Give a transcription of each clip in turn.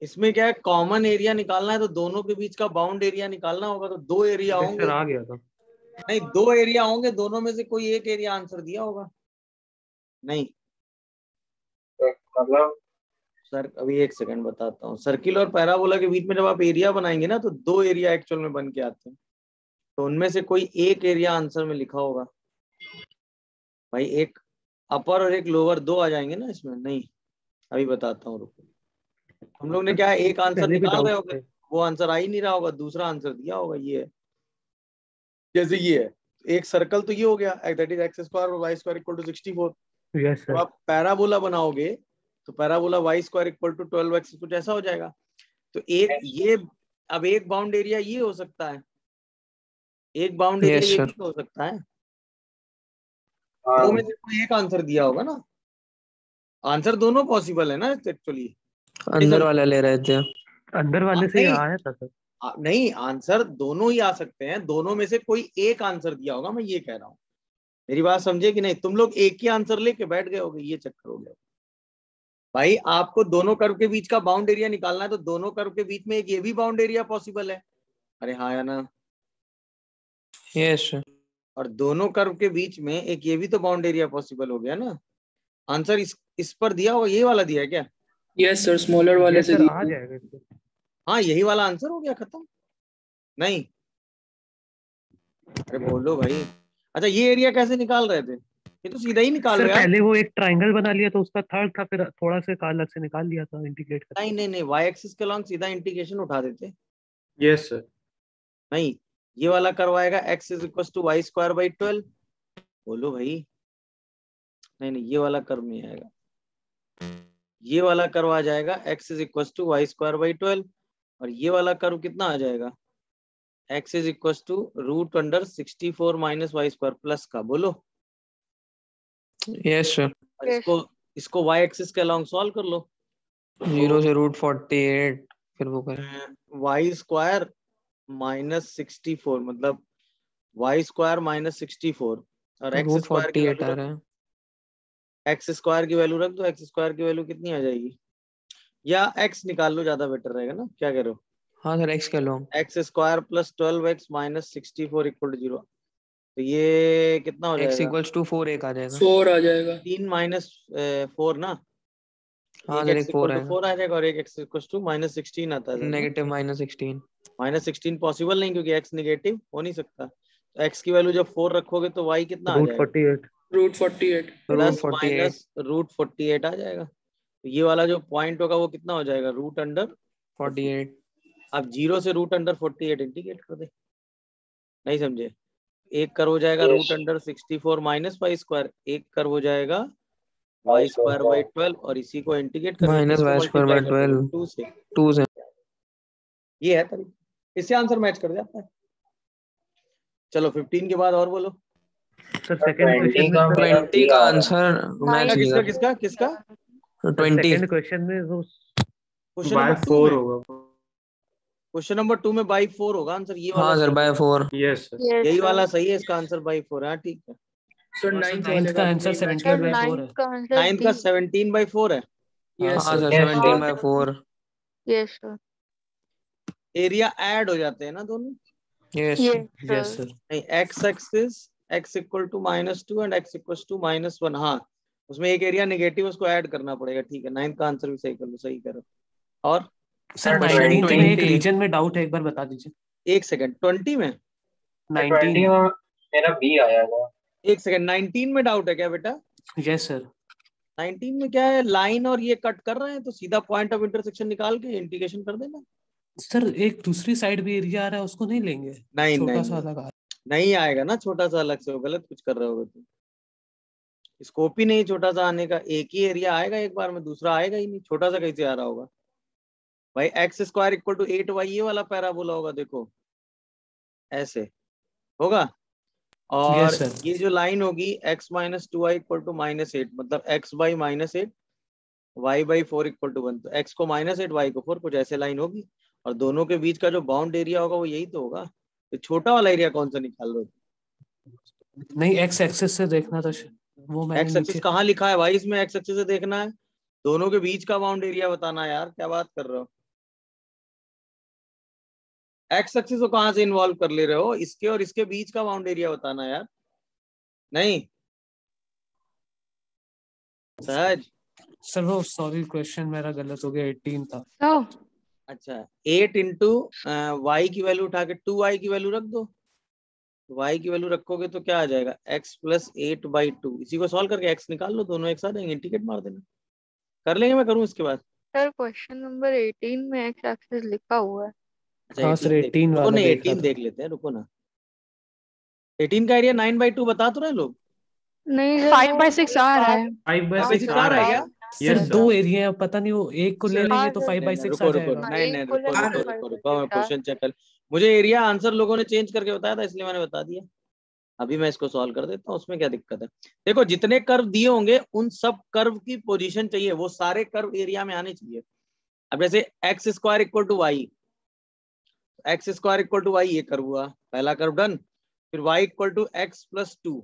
इसमें क्या है, कॉमन एरिया निकालना है तो दोनों के बीच का बाउंड एरिया निकालना होगा, तो दो एरिया होंगे। आ गया था। नहीं, दो एरिया होंगे, दोनों में से कोई एक एरिया आंसर दिया होगा। नहीं मतलब सर, अभी एक सेकंड बताता हूँ। सर्किल और पैराबोला के बीच में जब आप एरिया बनाएंगे ना, तो दो एरिया एक्चुअल में बन के आते हैं, तो उनमें से कोई एक एरिया आंसर में लिखा होगा। भाई एक अपर और एक लोअर दो आ जाएंगे ना इसमें। नहीं, अभी बताता हूँ, रुको। हम लोग ने क्या है, एक आंसर पहले भी निकाल डाउट रहे होगे, थे। वो आंसर आ ही नहीं रहा होगा, दूसरा आंसर दिया होगा। ये है, जैसे ये है, एक सर्कल तो ये हो गया, दैट इज एक्स स्क्वायर और y square equal to 64। Yes तो सर। आप पैराबोला बनाओगे तो parabola y square equal to 12x कुछ ऐसा हो जाएगा। तो एक ये, अब एक बाउंड एरिया ये हो सकता है, एक बाउंड एरिया यस ये सर। भी तो हो सकता है। हाँ दो में से कोई एक आंसर दिया होगा ना। आंसर दोनों पॉसिबल है ना एक्चुअली। अंदर वाला ले रहे थे। अंदर वाले से ही नहीं आया था सर। नहीं, आंसर दोनों ही आ सकते हैं, दोनों में से कोई एक आंसर दिया होगा, मैं ये कह रहा हूँ। मेरी बात समझे कि नहीं? तुम लोग एक ही आंसर लेके बैठ गए होगे, ये चक्कर हो गया। भाई आपको दोनों कर्व के बीच का बाउंड एरिया निकालना है, तो दोनों कर्व के बीच में एक ये भी बाउंड एरिया पॉसिबल है। अरे हाँ या ना? Yes sir. और दोनों कर्व के बीच में एक ये भी तो बाउंड एरिया पॉसिबल हो गया ना। आंसर इस पर दिया होगा, ये वाला दिया है क्या? यस सर, स्मॉलर वाले यस से सर, दी आ थी। जाएगा इसको। हाँ, यही वाला आंसर हो गया, खत्म। नहीं, अरे बोलो भाई। अच्छा, ये एरिया कैसे निकाल रहे थे? ये तो सीधा ही निकाल लो सर यार। पहले वो एक ट्रायंगल बना लिया तो उसका थर्ड था, फिर थोड़ा सा अलग से निकाल लिया था इंटीग्रेट करके। नहीं नहीं नहीं, वाई एक्सिस के लॉन्ग सीधा इंटीग्रेशन उठा देते। Yes sir. नहीं, ये वाला करवाएगा x is equal to y square by 12। बोलो भाई। नहीं नहीं, ये वाला कर्व नहीं आएगा। ये वाला कर्व आ जाएगा x is equal to y square by 12, और ये वाला कर्व कितना आ जाएगा? X is equal to root under 64 minus y square plus का। बोलो। Yes sir. और इसको वाई एक्सिस के अलॉन्ग सॉल्व कर लो। 0 से √48, फिर वो करें। वाई स्क्वायर माइनस 64 मतलब वाई स्क्वायर माइनस 64, और एक्स स्क्वायर की √48 वैल्यू आ रख रहा दो। है। एक्स स्क्वायर की वैल्यू रख दो, एक्स स्क्वायर की वैल्यू कितनी आ जाएगी? या एक्स निकाल लो, ज्यादा बेटर रहेगा ना, क्या कह रहे हो? हाँ सर, x के along. X square plus 12x minus 64 equal to 0। तो ये कितना हो x जाएगा? इक्वल्स टू 4 एक आ जाएगा। 4 आ जाएगा। 3 माइनस 4 ना। हाँ एक सर, एक्स एक इक्वल 4 टू आएगा। 4 आ जाएगा, और एक एक्स इक्वल टू माइनस 16 आता है ना। नेगेटिव -16। माइनस 16 पॉसिबल नहीं, क्योंकि एक्स निगेटिव हो नहीं सकता। तो एक्स की वैल्यू जब 4 रखोगे तो वाई कितना आ जाएगा? √48। √48। प्लस √48। माइनस √48 आ जाएगा। तो ये वाला जो पॉइंट होगा वो कितना हो जाएगा? Root under 48। अब 0 से रूट अंडर 48 इंटीग्रेट कर दे। नहीं समझे? एक कर्व हो जाएगा root under 64 minus y square, एक कर्व हो जाएगा वाई स्क्वायर बाई 12, और इसी को इंटीग्रेट करके माइनस किसको वाई स्क्वायर मल्टीप्लाई बाई कर दोगे? 12। 2 से। 2 से। ये है तरीका, इससे आंसर मैच कर जाता है। चलो 15 के बाद और बोलो। सर सेकंड 20 क्वेश्चन में का सर, मेरा 20 B का आ रहा है। आंसर मैच नहीं किसका कर। किसका किसका? 20। सेकंड क्वेश्चन में वो क्वेश्चन बाय नंबर 2 4 में, होगा। क्वेश्चन नंबर 2 में बाई 4 होगा आंसर, ये वाला हाँ सर, सही है। बाय 4। Yes sir. यही वाला सही है, इसका आंसर बाई 4 है। हाँ, ठीक है। सर और सर 9th नाइन्थ वाले का का भी आंसर यही मैच 17/4 है। नाइन्थ का आंसर 9 का 17/4 है। यस हाँ sir. Sir, Yes, 17/4। Yes sir. Area add हो जाते हैं ना दोनों। यस। Yes sir. नहीं, x axis x equal to -2 and x equal to -1। हाँ, उसमें एक एरिया नेगेटिव, उसको ऐड करना पड़ेगा। ठीक है, 9 का आंसर भी सही कर लो, सही करो। और सर 20 19th में एक 20। रीजन में डाउट है, एक बार बता दीजिए। एक सेकंड, 20 में? 19। 20 में मेरा B आया था। एक सेकंड, 19 में डाउट है क्या बेटा? Yes sir. 19 में क्या है, लाइन और ये कट कर रहे हैं, तो सीधा पॉइंट ऑफ इंटरसेक्शन निकाल के इंटीग्रेशन कर देना। सर एक दूसरी साइड भी एरिया आ रहा है, उसको नहीं लेंगे? नहीं छोटा नहीं सा नहीं, अलग आ रहा नहीं आएगा ना छोटा सा अलग से, वो गलत कुछ कर रहे होगे तुम। स्कोप ही नहीं छोटा सा आने का, एक ही एरिया आएगा एक बार में, दूसरा आएगा ही नहीं। छोटा सा कैसे आ रहा होगा भाई? X square equal to 8y, ये वाला पैराबोला होगा, देखो ऐसे होगा। है। और यस सर। ये जो लाइन होगी x minus 2y equal to -8, मतलब x by -8 y by 4 equal to 1। तो x को -8 y को 4, कुछ ऐसे लाइन होगी। और दोनों के बीच का जो बाउंड एरिया होगा वो यही तो होगा। तो छोटा वाला एरिया कौन सा निकाल रहे हो? नहीं, एक्स एक्सेस से देखना था, वो मैंने एक्स एक्सिस नीचे। कहाँ लिखा है भाई? इसमें एक्स एक्सिस से देखना है, दोनों के बीच का बाउंड एरिया बताना है यार, क्या बात कर रहे हो? एक्स एक्सिस को कहां से इन्वॉल्व कर ले रहे हो? इसके और इसके बीच का बाउंड एरिया बताना यार। नहीं सहज। सर वो सॉरी क्वेश्चन मेरा गलत हो गया, 18 था। अच्छा 8 इंटू वाई की वैल्यू उठा के 2y की वैल्यू रख दो। y की वैल्यू रखोगे तो क्या आ जाएगा? x plus 8/2। इसी को सॉल्व करके x निकाल लो, दोनों एक साथ आएंगे, इंटीग्रेट मार देना। कर लेंगे, मैं करूं इसके बाद? सर क्वेश्चन नंबर 18 में एक्स एक्सिस लिखा हुआ है। अच्छा हाँ 18 सर, 18 रुको वाला ना, देख रहा 18 था। देख लेते हैं, रुको ना। 18 का एरिया 9/2 बता तो रहे लोग। नहीं सर 5/6 आ रहा है। 5/6 आ रहा है क्या? सर दो एरिया है, पता नहीं वो एक को ले सर, लेंगे तो हाँ, 5/6 रुको आ रुको, जाएगा। नहीं नहीं, रुको रुको रुको रुको, मैं क्वेश्चन चेक कर। मुझे एरिया आंसर लोगों ने चेंज करके बताया था, इसलिए मैंने बता दिया। अभी मैं इसको सॉल्व कर देता हूँ, उसमें क्या दिक्कत है? देखो जितने कर्व दिए होंगे उन सब कर्व की पोजीशन चाहिए, वो सारे कर्व एरिया में आने चाहिए। अब जैसे x square equal to y, x square equal to y, ये कर्व हुआ, पहला कर्व डन। फिर y equal to x plus 2,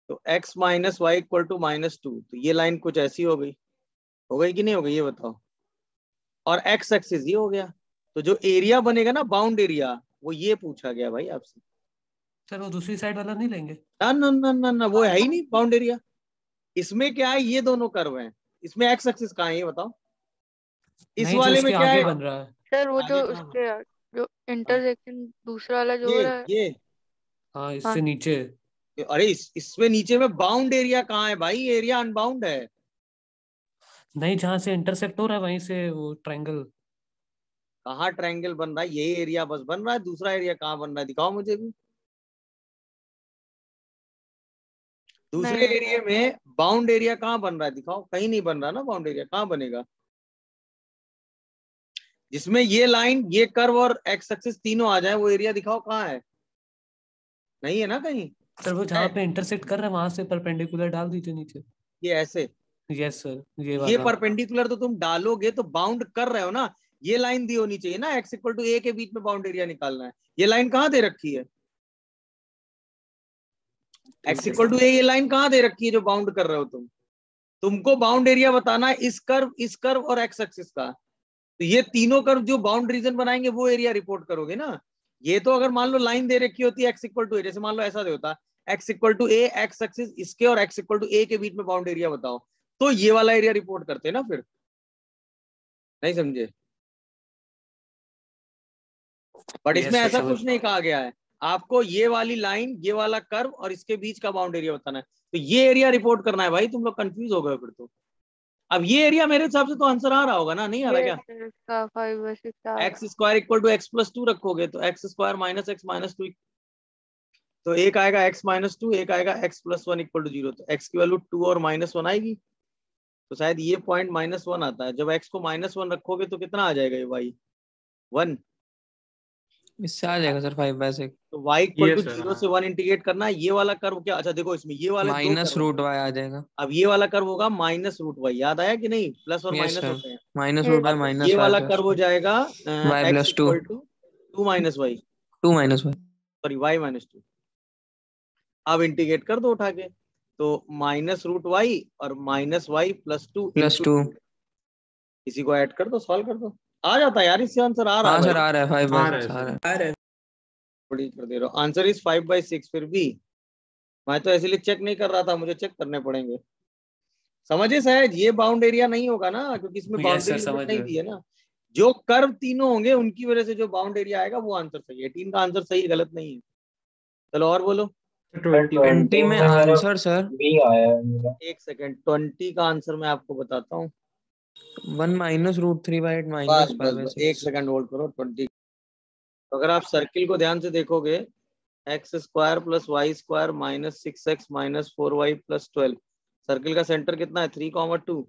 तो x minus y equal to -2, तो ये लाइन कुछ ऐसी हो गई कि नहीं हो गई, ये बताओ। और एक्स एक्सिस ये हो गया, तो जो एरिया बनेगा ना बाउंड एरिया, वो ये पूछा गया भाई आपसे। सर वो दूसरी साइड वाला नहीं लेंगे? ना ना ना ना ना, वो है ही नहीं बाउंड एरिया। इसमें क्या है, ये दोनों कर्व हैं, इसमें एक्स एक्सिस कहाँ है ये बताओ। इस नहीं, जो वाले में उसके क्या आगे है? बन रहा है। सर वो जो आगे कहाँ? उसके जो इंटरसेक्शन दूसरा वाला जो हो ये रहा है। ये हाँ इससे नीचे। अरे इसमें नीचे में बाउंड एरिया कहाँ है भाई? एरिया अनबाउंड है। नहीं, जहां से इंटरसेक्ट हो रहा है वहीं से वो ट्रायंगल। कहाँ ट्रायंगल बन रहा है? यही एरिया बस बन रहा है, दूसरा एरिया कहाँ बन रहा है दिखाओ मुझे भी। दूसरे नहीं एरिया में बाउंड एरिया कहाँ बन रहा है दिखाओ, कहीं नहीं बन रहा ना बाउंड एरिया, कहाँ बनेगा? जिसमें ये लाइन, ये कर्व और एक्स एक्सिस तीनों आ जाए, वो एरिया दिखाओ कहाँ है? नहीं है ना कहीं। सर वो जहाँ पे इंटरसेक्ट कर रहा है वहां से परपेंडिकुलर डाल दीजिए नीचे। ये ऐसे, यस सर, ये ये वाला। परपेंडिकुलर तो तुम डालोगे तो बाउंड कर रहे हो ना, ये लाइन दी होनी चाहिए ना, एक्स इक्वल टू ए के बीच में बाउंड एरिया निकालना है। ये लाइन कहाँ दे रखी है? एक्स इक्वल टू ए, ये लाइन कहाँ दे रखी है जो बाउंड कर रहे हो तुम? तुमको बाउंड एरिया बताना है इस कर्व और एक्स एक्सिस का। तो ये तीनों कर्व जो बाउंड रीजन बनाएंगे वो एरिया रिपोर्ट करोगे ना। ये तो अगर मान लो लाइन दे रखी होती है एक्स इक्वल टू ए, जैसे मान लो ऐसा दे होता x equal to a, x axis इसके और एक्स इक्वल टू ए के बीच में बाउंड एरिया बताओ, तो ये वाला एरिया रिपोर्ट करते ना। फिर नहीं समझे? बट इसमें ऐसा कुछ नहीं कहा गया है, आपको ये वाली लाइन, ये वाला कर्व और इसके बीच का बाउंड एरिया बताना है, तो ये एरिया रिपोर्ट करना है भाई। तुम लोग कंफ्यूज हो गए फिर तो। अब ये एरिया मेरे हिसाब से तो आंसर आ रहा होगा ना, नहीं आ रहा क्या? इसका 5/6 x square equal to x plus 2 रखोगे तो x square minus x minus 2, तो एक आएगा एक्स माइनस 2, एक आएगा एक्स प्लस 1 इक्वल टू 0, तो एक्स की वैल्यू 2 और -1 आएगी, तो शायद ये पॉइंट -1 आता है। जब एक्स को -1 रखोगे तो कितना आ जाएगा ये वाई? 1। इससे आ जाएगा सर 5/6। तो y इक्वल टू 0 से 1 इंटीग्रेट करना है। ये वाला कर्व क्या, अच्छा देखो इसमें ये वाले दो माइनस कर्व रूट हैं। वाई आ जाएगा। अब ये वाला कर्व होगा -√y, याद आया कि नहीं? प्लस और यस माइनस सर, होते हैं। माइनस रूट वाई अब माइनस ये वाई वाला प्लस कर्व हो जाएगा y x plus 2, equal to 2 minus y, 2 minus y. Sorry y -2। अब इंटीग्रेट कर दो उठा के, तो -√y और -y प्लस 2 प्लस इंटू 2। इसी को ऐड कर दो, सॉल्व कर दो, आ जाता है यार। इससे आंसर आ रहा है हाँ सर भाई, आ रहा है 5/6 आ रहा है। थोड़ी कर दे रहा हूँ। Answer is 5/6। फिर भी मैं तो इसलिए चेक नहीं कर रहा था, मुझे चेक करने पड़ेंगे। समझे शायद? ये बाउंड एरिया नहीं होगा ना, क्योंकि इसमें बाउंड्री लिमिट नहीं दी है ना। जो कर्व तीनों होंगे उनकी वजह से जो बाउंड एरिया आएगा वो आंसर सही है। 18 का आंसर सही है, गलत नहीं है। चलो और बोलो। 20 में आंसर सर बी आया है मेरा। एक सेकेंड, 20 का आंसर मैं आपको बताता हूँ। 1 -√3/8 बस माइनस बस बस, एक 5/6। सेकंड होल्ड करो। 20, तो अगर आप सर्किल को ध्यान से देखोगे, x square plus y square -6x -4y plus 12, circle का सेंटर कितना है? 3,2।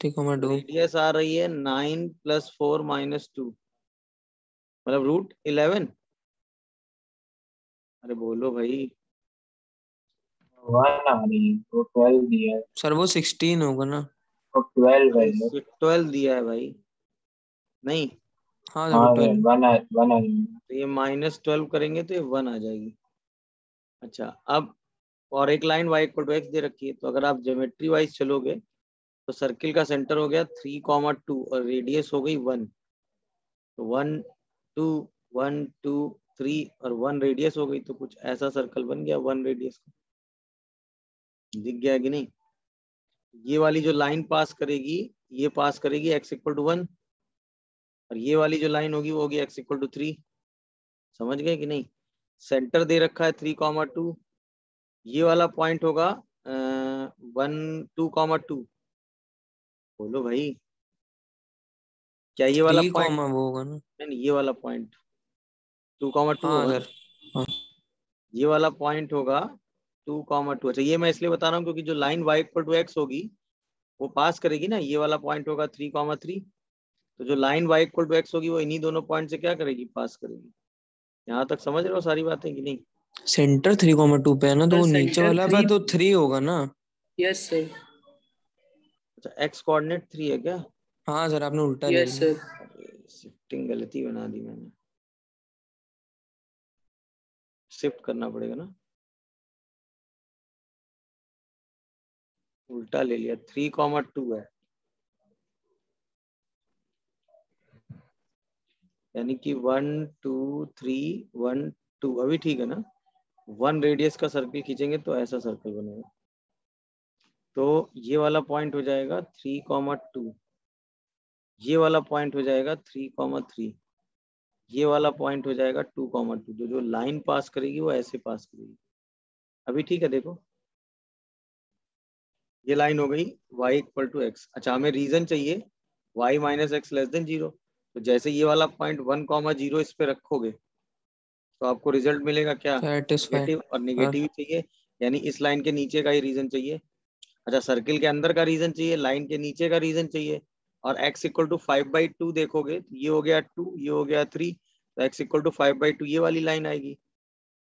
3,2। रेडियस आ रही है 9 + 4 - 2, मतलब √11। अरे बोलो भाई। 1 आ रही है तो 12 दिया है, सर वो 16 होगा ना? तो 12 है। 12 दिया है भाई, नहीं हाँ हाँ सर सर 12। 1 आ रही है। तो ये -12 करेंगे तो ये 1 आ जाएगी। अच्छा अब, और एक लाइन y = x दे रखी है, तो अगर आप ज्योमेट्री वाइज चलोगे तो सर्किल का सेंटर हो गया 3,2 और रेडियस हो गई 1, तो 1 2 1 2 3 और 1 रेडियस हो गई, तो कुछ ऐसा सर्कल बन गया 1 रेडियस का। दिख गया कि नहीं? ये वाली जो लाइन पास करेगी, ये पास करेगी x इक्वल टू 1, और ये वाली जो लाइन होगी वो होगी x इक्वल टू 3। समझ गए कि नहीं? सेंटर दे रखा है 3,2, ये वाला पॉइंट होगा 1 2,2। बोलो भाई, क्या ये वाला 3, पॉइंट? वो होगा ना। नहीं, ये वाला पॉइंट 2,2 हाँ होगा। सर, हाँ। ये वाला पॉइंट होगा 2,2। अच्छा, ये मैं इसलिए बता रहा हूँ क्योंकि जो line y equal to x होगी वो पास करेगी ना, ये वाला पॉइंट होगा 3,3। तो जो line y equal to x होगी वो इन्हीं दोनों पॉइंट से क्या करेगी? पास करेगी। यहाँ तक समझ रहे हो सारी बातें कि नहीं? सेंटर 3,2 पे है ना, तो वो सर, नीचे center वाला पे 3 तो 3 होगा ना। Yes sir. अच्छा, x कोऑर्डिनेट 3 है क्या? हाँ सर, आपने उल्टा ले यस लिया। सर। शिफ्टिंग गलती बना दी मैंने, शिफ्ट करना पड़ेगा ना, उल्टा ले लिया। 3,2 है, यानी कि 1 2 3 1 2। अभी ठीक है ना? 1 रेडियस का सर्कल खींचेंगे तो ऐसा सर्कल बनेगा। तो ये वाला पॉइंट हो जाएगा 3,2, ये वाला पॉइंट हो जाएगा 3,3, ये वाला पॉइंट हो जाएगा 2,2। जो जो लाइन पास करेगी वो ऐसे पास करेगी। अभी ठीक है? देखो, ये लाइन हो गई y इक्वल टू एक्स। अच्छा, हमें रीजन चाहिए y minus x less than 0। तो जैसे ये वाला पॉइंट 1,0 इस पे रखोगे तो आपको रिजल्ट मिलेगा क्या? सेटिस्फाई। नेगेटिव, और हाँ नेगेटिव ही चाहिए, यानी इस लाइन के नीचे का ही रीजन चाहिए। अच्छा, सर्किल के अंदर का रीजन चाहिए, लाइन के नीचे का रीजन चाहिए। और x इक्वल टू 5/2 देखोगे तो ये हो गया 2, ये हो गया 3, तो x इक्वल टू 5/2 ये वाली लाइन आएगी।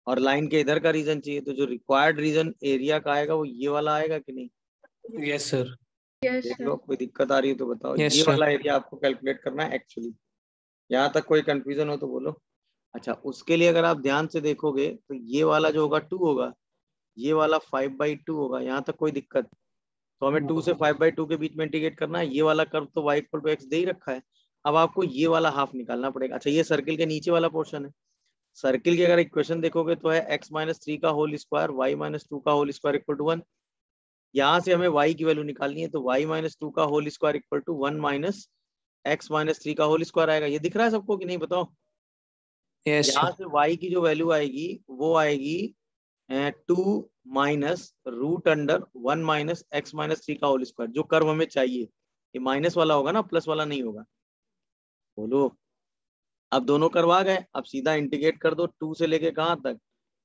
और लाइन के इधर का रीजन चाहिए, तो जो रिक्वायर्ड रीजन एरिया का आएगा वो ये वाला आएगा कि नहीं? Yes sir. यस देख सर। लो, कोई दिक्कत आ रही है तो बताओ। यस ये सर। वाला एरिया आपको कैलकुलेट करना है एक्चुअली। यहाँ तक कोई कंफ्यूजन हो तो बोलो। अच्छा, उसके लिए अगर आप ध्यान से देखोगे तो ये वाला जो होगा 2 होगा, ये वाला 5/2 होगा। यहाँ तक कोई दिक्कत? तो हमें 2 से 5/2 के बीच में इंटीग्रेट करना है। ये वाला कर्व तो y इक्वल टू एक्स दे ही रखा है, अब आपको ये वाला हाफ निकालना पड़ेगा। अच्छा, ये सर्किल के नीचे वाला पोर्शन है। सर्किल की अगर इक्वेशन देखोगे तो है x-3 का होल स्क्वायर y-2 का होल स्क्वायर इक्वल टू 1। यहाँ से हमें y की वैल्यू निकालनी है, तो y-2 का whole square equal to 1 minus x-3 का होल स्क्वायर आएगा। ये दिख रहा है सबको कि नहीं? बताओ। यस यहाँ सर। से y की जो वैल्यू आएगी वो आएगी 2 minus root under 1 minus x-3 का होल स्क्वायर। जो कर्व हमें चाहिए ये माइनस वाला होगा ना, प्लस वाला नहीं होगा। बोलो। अब दोनों कर्व आ गए, अब सीधा इंटीग्रेट कर दो 2 से लेके कहाँ तक?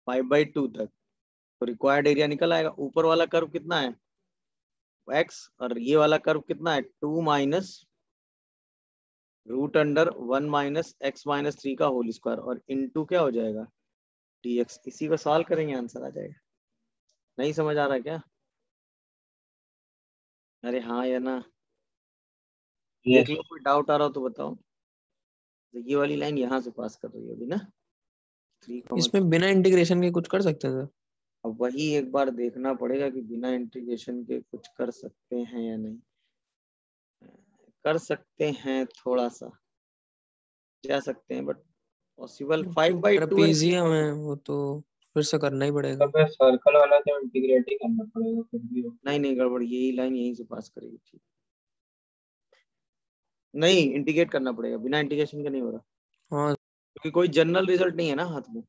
5/2 तक। तो रिक्वायर्ड एरिया निकल आएगा। ऊपर वाला कर्व कितना है? x, और ये वाला कर्व कितना है? 2 minus root under 1 minus x-3 का होल स्क्वायर, और इनटू क्या हो जाएगा? dx। इसी को सॉल्व करेंगे, आंसर आ जाएगा। नहीं समझ आ रहा क्या? अरे हाँ या ना? देख यस। लो, कोई डाउट आ रहा हो तो बताओ। तो ये वाली लाइन यहाँ से पास कर रही है अभी ना, 3, इसमें बिना इंटीग्रेशन के कुछ कर सकते हैं सर? अब वही एक बार देखना पड़ेगा कि बिना इंटीग्रेशन के कुछ कर सकते हैं या नहीं। कर सकते हैं, थोड़ा सा जा सकते हैं, बट पॉसिबल 5/2 है। ट्रेपीजियम है वो, तो फिर से करना ही तो पड़ेगा। फिर सर्कल वाला तो इंटीग्रेट ही करना पड़ेगा फिर भी। नहीं नहीं, गड़बड़, यही लाइन यहीं से पास करेगी। ठीक, नहीं इंटीग्रेट करना पड़ेगा, बिना इंटीग्रेशन के नहीं हो रहा, हाँ क्योंकि कोई जनरल रिजल्ट नहीं है ना हाथ में।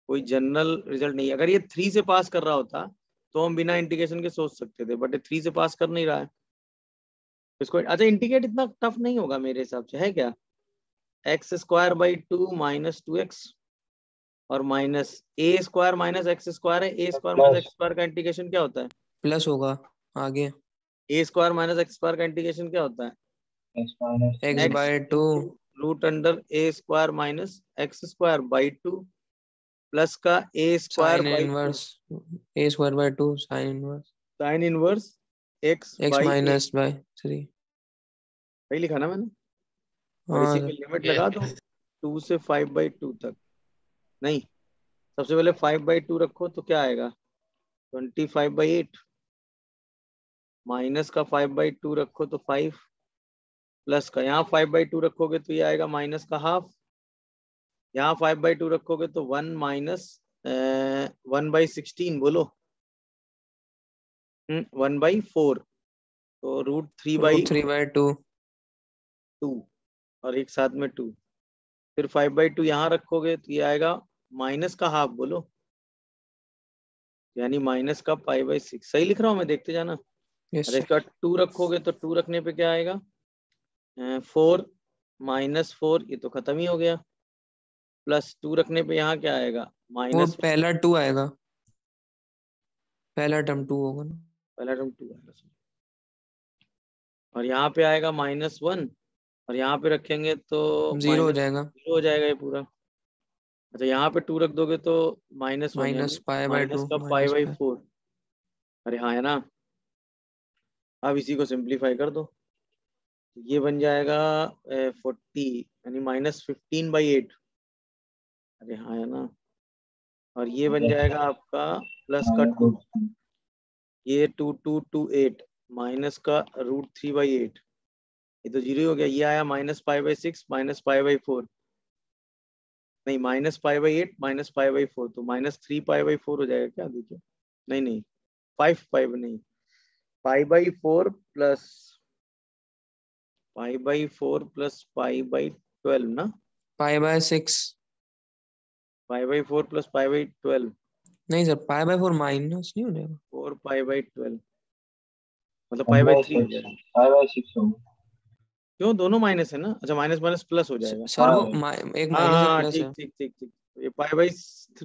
कोई जनरल रिजल्ट नहीं है। अगर ये 3 से पास कर रहा होता तो हम बिना इंटीग्रेशन के सोच सकते थे, बट ये 3 से पास कर नहीं रहा है। इसको अच्छा इंटीग्रेट इतना टफ नहीं होगा मेरे हिसाब से, है क्या? x²/2 माइनस 2x और माइनस a² माइनस x² है। a² माइनस प्लस x² का इंटीग्रेशन क्या होता है? प्लस होगा आगे। a² माइनस x² का इंटीग्रेशन क्या होता है? X minus x x by two into root under a² minus x²/2 plus का sine a²/2 inverse a²/2 sine inverse sine inverse x x/a। Minus by 3। वही लिखा ना मैंने? और हाँ इसी में सर। लिमिट लगा दो 2 से 5/2 तक। नहीं, सबसे पहले 5/2 रखो तो क्या आएगा? 25/8 माइनस का 5/2 रखो तो 5 प्लस का यहाँ 5/2 रखोगे तो ये आएगा माइनस का हाफ। यहाँ 5/2 रखोगे तो 1 माइनस 1/16 बोलो 1/4 तो √3/2 और एक साथ में 2 फिर 5/2 यहाँ रखोगे तो ये आएगा माइनस का हाफ बोलो यानी माइनस का π/6 सही लिख रहा हूँ मैं देखते जाना। यस अरे इसका 2 रखोगे तो 2 रखने पे क्या आएगा 4 -4 ये तो खत्म ही हो गया प्लस 2 रखने पे यहाँ क्या आएगा वो माइनस पहला 2 आएगा, पहला टर्म 2 होगा ना। पहला टर्म 2 आएगा और यहाँ पे आएगा -1 और यहाँ पे रखेंगे तो 0 हो जाएगा, -0 हो जाएगा ये पूरा। अच्छा यहाँ पे 2 रख दोगे तो -1 यानी -π/2 माइनस का π/4 अरे हाँ है ना। अब इसी को सिंप्लीफाई कर दो ये बन जाएगा 40 यानी -15/8 अरे हाँ है ना। और ये बन जाएगा आपका प्लस का 2 ये 2 2 2 8 माइनस का √3/8 ये तो 0 हो गया। ये आया -π/6 -π/4 नहीं -π/8 -π/4 तो -3π/4 हो जाएगा क्या देखिए नहीं 5π नहीं π/4 प्लस π/4 प्लस π/12 ना π/6 π/4 प्लस π/12 नहीं सर, π/4 माइनस नहीं हो जाएगा। 4π/12 मतलब π/3 हो जाएगा 5/6 होगा। क्यों दोनों माइनस है ना। अच्छा माइनस माइनस प्लस हो जाएगा सर वो हाँ। एक हाँ माइनस एक हाँ प्लस ठीक है। ठीक ठीक ठीक ये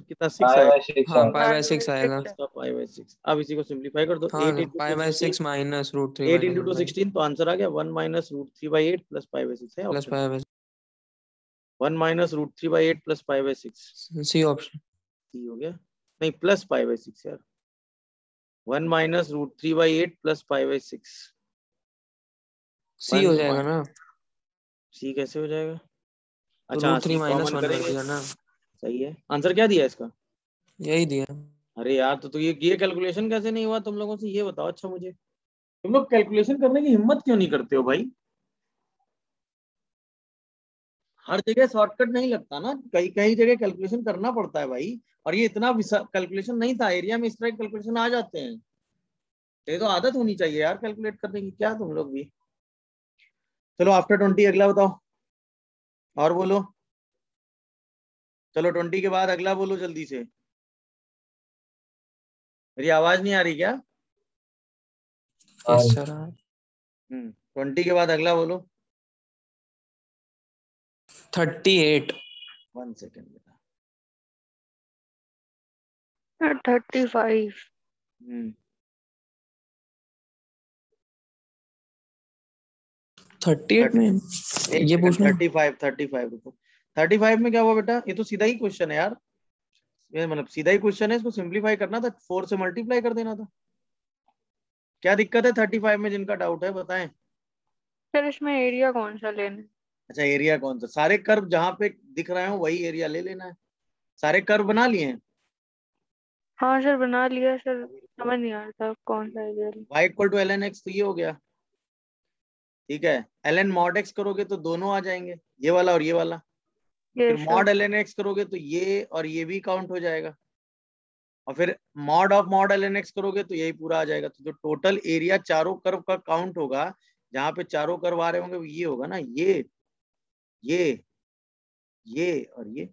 कितना 6 आएगा 5/6 हाँ आएगा। π/6 आएगा। इसका π/6 अब इसी को सिंप्लीफाई कर दो हाँ 8 सर, into 2 π/6 16 माइनस 8 into 2 √3/11 16 तो आंसर आ गया 1 minus √3/8 प्लस π/6 है प्लस ऑप्शन 5/6 1 minus √3/8 प्लस π/6 सी ऑप्शन। सी हो गया नहीं प्लस π/6 यार 1 minus √3/8 प्लस π/6 सी हो जाएगा ना, सी कैसे हो जाएगा। तो अच्छा हाँ √3 सी -1 कॉमन कर करेंगे दिया ना, सही है। आंसर क्या दिया इसका यही दिया। अरे यार तो ये कैलकुलेशन कैसे नहीं हुआ तुम लोगों से ये बताओ। अच्छा मुझे तुम लोग कैलकुलेशन करने की हिम्मत क्यों नहीं करते हो भाई। हर जगह शॉर्टकट नहीं लगता ना कहीं कहीं जगह कैलकुलेशन करना पड़ता है भाई। और ये इतना कैलकुलेशन नहीं था एरिया में इस तरह कैलकुलेशन आ जाते हैं। ये तो आदत होनी चाहिए यार कैलकुलेट करने की क्या तुम लोग भी। चलो आफ्टर 20 अगला बताओ और बोलो। चलो 20 के बाद अगला बोलो जल्दी से। मेरी आवाज नहीं आ रही क्या। Yes sir. 20 के बाद अगला बोलो 38 1 सेकेंड बेटा 35 38 में ये पूछना। 35 रुको 35 में क्या हुआ बेटा ये तो सीधा ही क्वेश्चन है यार। ये मतलब सीधा ही क्वेश्चन है इसको सिंप्लीफाई करना था 4 से मल्टीप्लाई कर देना था। क्या दिक्कत है 35 में जिनका डाउट है बताएं। सर इसमें एरिया कौन सा लेना है? अच्छा एरिया कौन सा सारे कर्व जहां पे दिख रहे हो वही एरिया ले लेना है। सारे कर्व बना लिए हैं। हाँ सर बना लिया सर समझ नहीं आ रहा था कौन सा एरिया लेना। y = ln x तो ये हो गया ठीक है। ln mod x करोगे तो दोनों आ जाएंगे ये वाला और ये वाला। फिर ये mod सर ln x करोगे तो ये और ये भी काउंट हो जाएगा। और फिर mod of mod ln x करोगे तो यही पूरा आ जाएगा। तो जो टोटल एरिया चारों कर्व का काउंट होगा जहां पे चारों कर्व आ रहे होंगे वो ये होगा ना ये और ये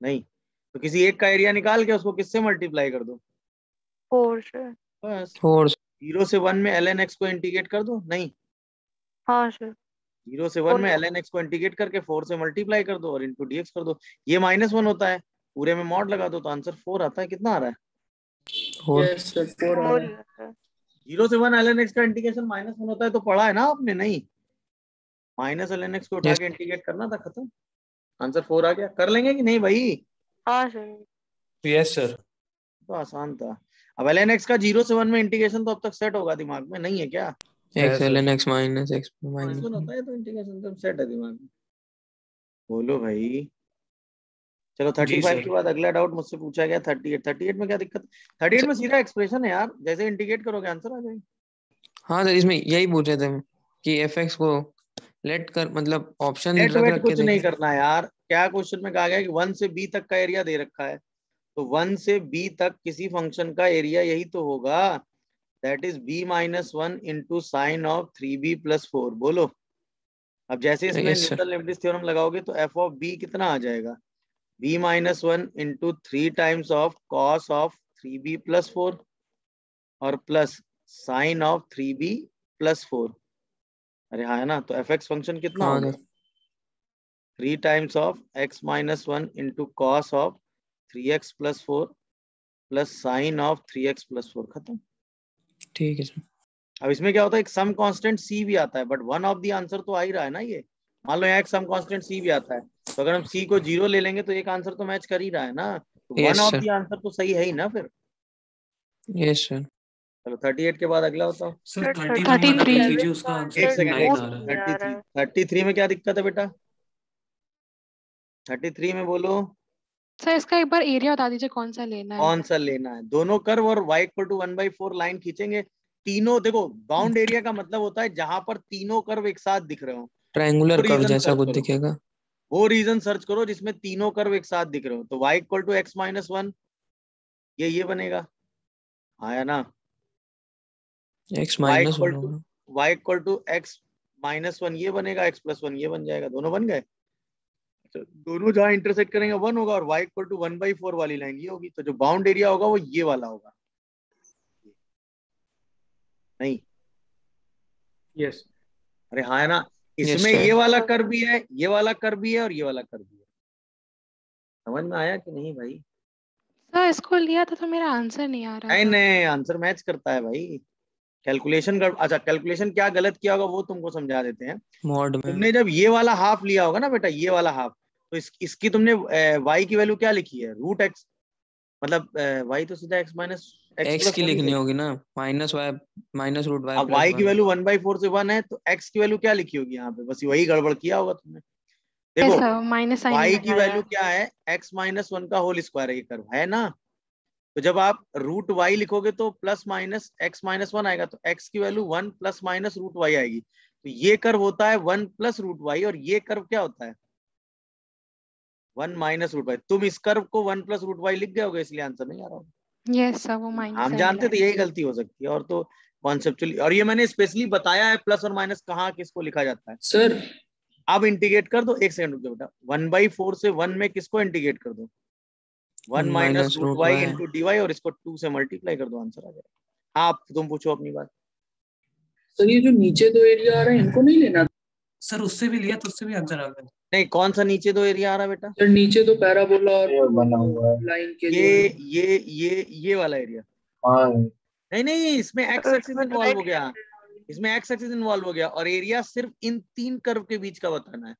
नहीं तो किसी एक का एरिया निकाल के उसको किससे मल्टीप्लाई कर दो 4 सर। बस। और 0 से 1 में ln x को इंटीग्रेट कर दो नहीं हाँ सर 0 से 1 में ln x को इंटीग्रेट करके 4 से मल्टीप्लाई कर दो और इंटू dx कर दो। ये -1 होता है पूरे में मॉड लगा दो तो आंसर 4 आता है। कितना आ रहा है यस सर 4 आ और रहा है। सर 0 से 1 ln x का इंटीग्रेशन -1 होता है तो पढ़ा है ना आपने नहीं -ln x को उठा Yes. के इंटीग्रेट करना था खत्म आंसर 4 आ गया। कर लेंगे कि नहीं भाई। हाँ सर यस सर। तो आसान था। अब ln x का 0 से 1 में इंटीग्रेशन तो अब तक सेट होगा दिमाग में नहीं है क्या। x ln x minus x -1 होता है तो इंटीग्रेशन तो सेट है दिमाग में। बोलो भाई। चलो 35 के बाद अगला डाउट मुझसे पूछा गया 38 में क्या दिक्कत। 38 में सीधा एक्सप्रेशन है यार जैसे इंटीग्रेट करोगे आंसर आ जाएगा। हाँ सर, इसमें यही पूछ रहे थे कि fx को लेट कर मतलब ऑप्शन लेट रख वेट रख के कुछ नहीं देखें। करना है यार। क्या क्वेश्चन में कहा गया है कि 1 से b तक का एरिया दे रखा है, तो 1 से b तक किसी फंक्शन का एरिया यही तो होगा, that is b-1 into sine of 3b+4। बोलो। अब जैसे इसमें yes sir. Newton Lebanese theorem लगाओगे तो f ऑफ b कितना आ जाएगा, b-1 into 3 times of cos of 3b+4 और प्लस साइन ऑफ 3b+4। अरे हाँ है ना, तो fx फंक्शन कितना हो हाँ गया, sir 3 times of x-1 into cos of 3x+4 plus sign of 3x+4। खत्म। ठीक है सर। अब इसमें क्या होता है, एक सम कांस्टेंट c भी आता है, but one of the answer तो आ ही रहा है ना ये। मान लो यहाँ एक सम कांस्टेंट c भी आता है, तो अगर हम c को 0 ले लेंगे तो एक आंसर तो मैच कर ही रहा है ना, तो one yes of sir. The answer तो सही है ही ना फिर। Yes sir. चलो 38 के बाद अगला बताओ। सर सर 31 वाला 33 देख लीजिए, उसका का आंसर एक आंसर सेकंड, 9 रूट आ रहा है। नहीं आ रहा है। 33 में क्या दिक्कत है बेटा, 33 में बोलो सर इसका एक बार एरिया बता दीजिए कौन सा लेना है। कौन सा लेना है। दोनों कर्व और y इक्वल टू 1/4 लाइन खींचेंगे। तीनों देखो, बाउंड एरिया का मतलब होता है जहां पर तीनों कर्व एक साथ दिख रहे हो। ट्रायंगुलर वो कर्व रीजन जैसा सर्च कुछ करो, दिखेगा। वो रीजन सर्च करो जिसमें तीनों कर्व एक साथ दिख रहे हो। तो y इक्वल टू x-1 ये बनेगा, आया ना। x y minus equal one two होगा। y इक्वल टू x-1 ये बनेगा, x+1 ये बन जाएगा। दोनों बन गए। तो दोनों जहां इंटरसेक्ट करेंगे 1 होगा, और y इक्वल टू 1/4 वाली लाइन ये होगी। तो जो बाउंड एरिया होगा वो ये वाला होगा। नहीं, यस। अरे हाँ है ना, यस इसमें सर। ये वाला कर्व भी है, ये वाला कर्व भी है, और ये वाला कर्व भी है। समझ में आया कि नहीं भाई। सर इसको लिया था तो मेरा आंसर नहीं आ रहा नहीं था। नहीं, आंसर मैच करता है भाई। कैलकुलेशन कर, अच्छा कैलकुलेशन क्या गलत किया होगा वो तुमको समझा देते हैं। मॉड में। तुमने जब ये वाला हाफ लिया होगा ना बेटा, ये वाला हाफ, तो इसकी तुमने y की वैल्यू क्या लिखी है, √x। मतलब y तो सीधा x x प्लस की 1 ही लिखनी है। होगी ना, minus y minus root y अब प्लस y की वन। वैल्यू 1/4 से 1 है, तो x की वैल्यू क्या लिखी होगी यहाँ पे, बस वही गड़बड़ किया होगा तुमने। नहीं देखो सर माइनस साइन y नहीं की लगाया वैल्यू क्या है, x-1 का होल स्क्वायर है, ये कर्व है ना। तो जब आप √y लिखोगे तो प्लस माइनस x-1 आएगा, तो x की वैल्यू 1 प्लस माइनस √y आएगी। तो ये कर्व होता है 1 प्लस √y, और ये कर्व क्या होता है 1 माइनस √y। तुम इस कर्व को 1 प्लस √y लिख गए होगे, इसलिए आंसर नहीं आ रहा होगा। यस सर वो माइनस हम साइन जानते तो लगाया। यही गलती हो सकती है, और तो कॉन्सेप्चुअली, और ये मैंने स्पेशली बताया है प्लस और माइनस कहाँ किसको लिखा जाता है। सर अब इंटीग्रेट कर दो, एक सेकंड रुक जाओ बेटा, 1/4 से 1 में किसको इंटीग्रेट कर दो, 1 minus minus root √y y. Into dy, और इसको 2 से मल्टीप्लाई कर दो, आंसर आ जाएगा। आप तुम पूछो अपनी बात। सर ये जो नीचे दो एरिया आ रहे हैं इनको नहीं लेना। सर उससे भी लिया तो उससे भी आंसर आ गया। नहीं, कौन सा नीचे दो एरिया आ रहा है बेटा, सर नीचे तो पैराबोला और ये बना हुआ है। लाइन के जो ये है। ये वाला एरिया। हाँ नहीं नहीं, इसमें एक्स तो एक्सिस इसमें तो इन्वॉल्व हो x गया, इसमें एक्स एक्सिस इन्वॉल्व हो गया, और एरिया सिर्फ इन 3 कर्व के बीच का बताना है।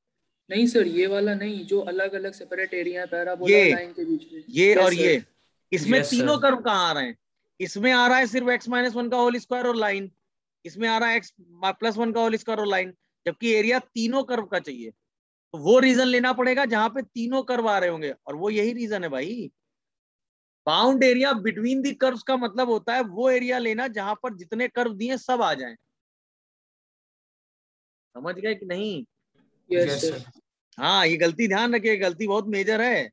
नहीं सर ये वाला नहीं, जो अलग अलग सेपरेट एरिया है पैराबोला और ये लाइन के बीच में। ये यस और सर। ये, इसमें यस तीनों सर। कर्व कहाँ आ रहे हैं, इसमें आ रहा है सिर्फ x-1 का होल स्क्वायर और लाइन, इसमें आ रहा है x+1 का होल स्क्वायर और लाइन, जबकि एरिया तीनों कर्व का चाहिए। तो वो रीजन लेना पड़ेगा जहां पे तीनों कर्व आ रहे होंगे, और वो यही रीजन है भाई। Bound area between the curves का मतलब होता है वो एरिया लेना जहां पर जितने कर्व दिए सब आ जाएं। समझ गए कि नहीं। Yes sir. हाँ, ये गलती ध्यान रखिए, गलती बहुत मेजर है।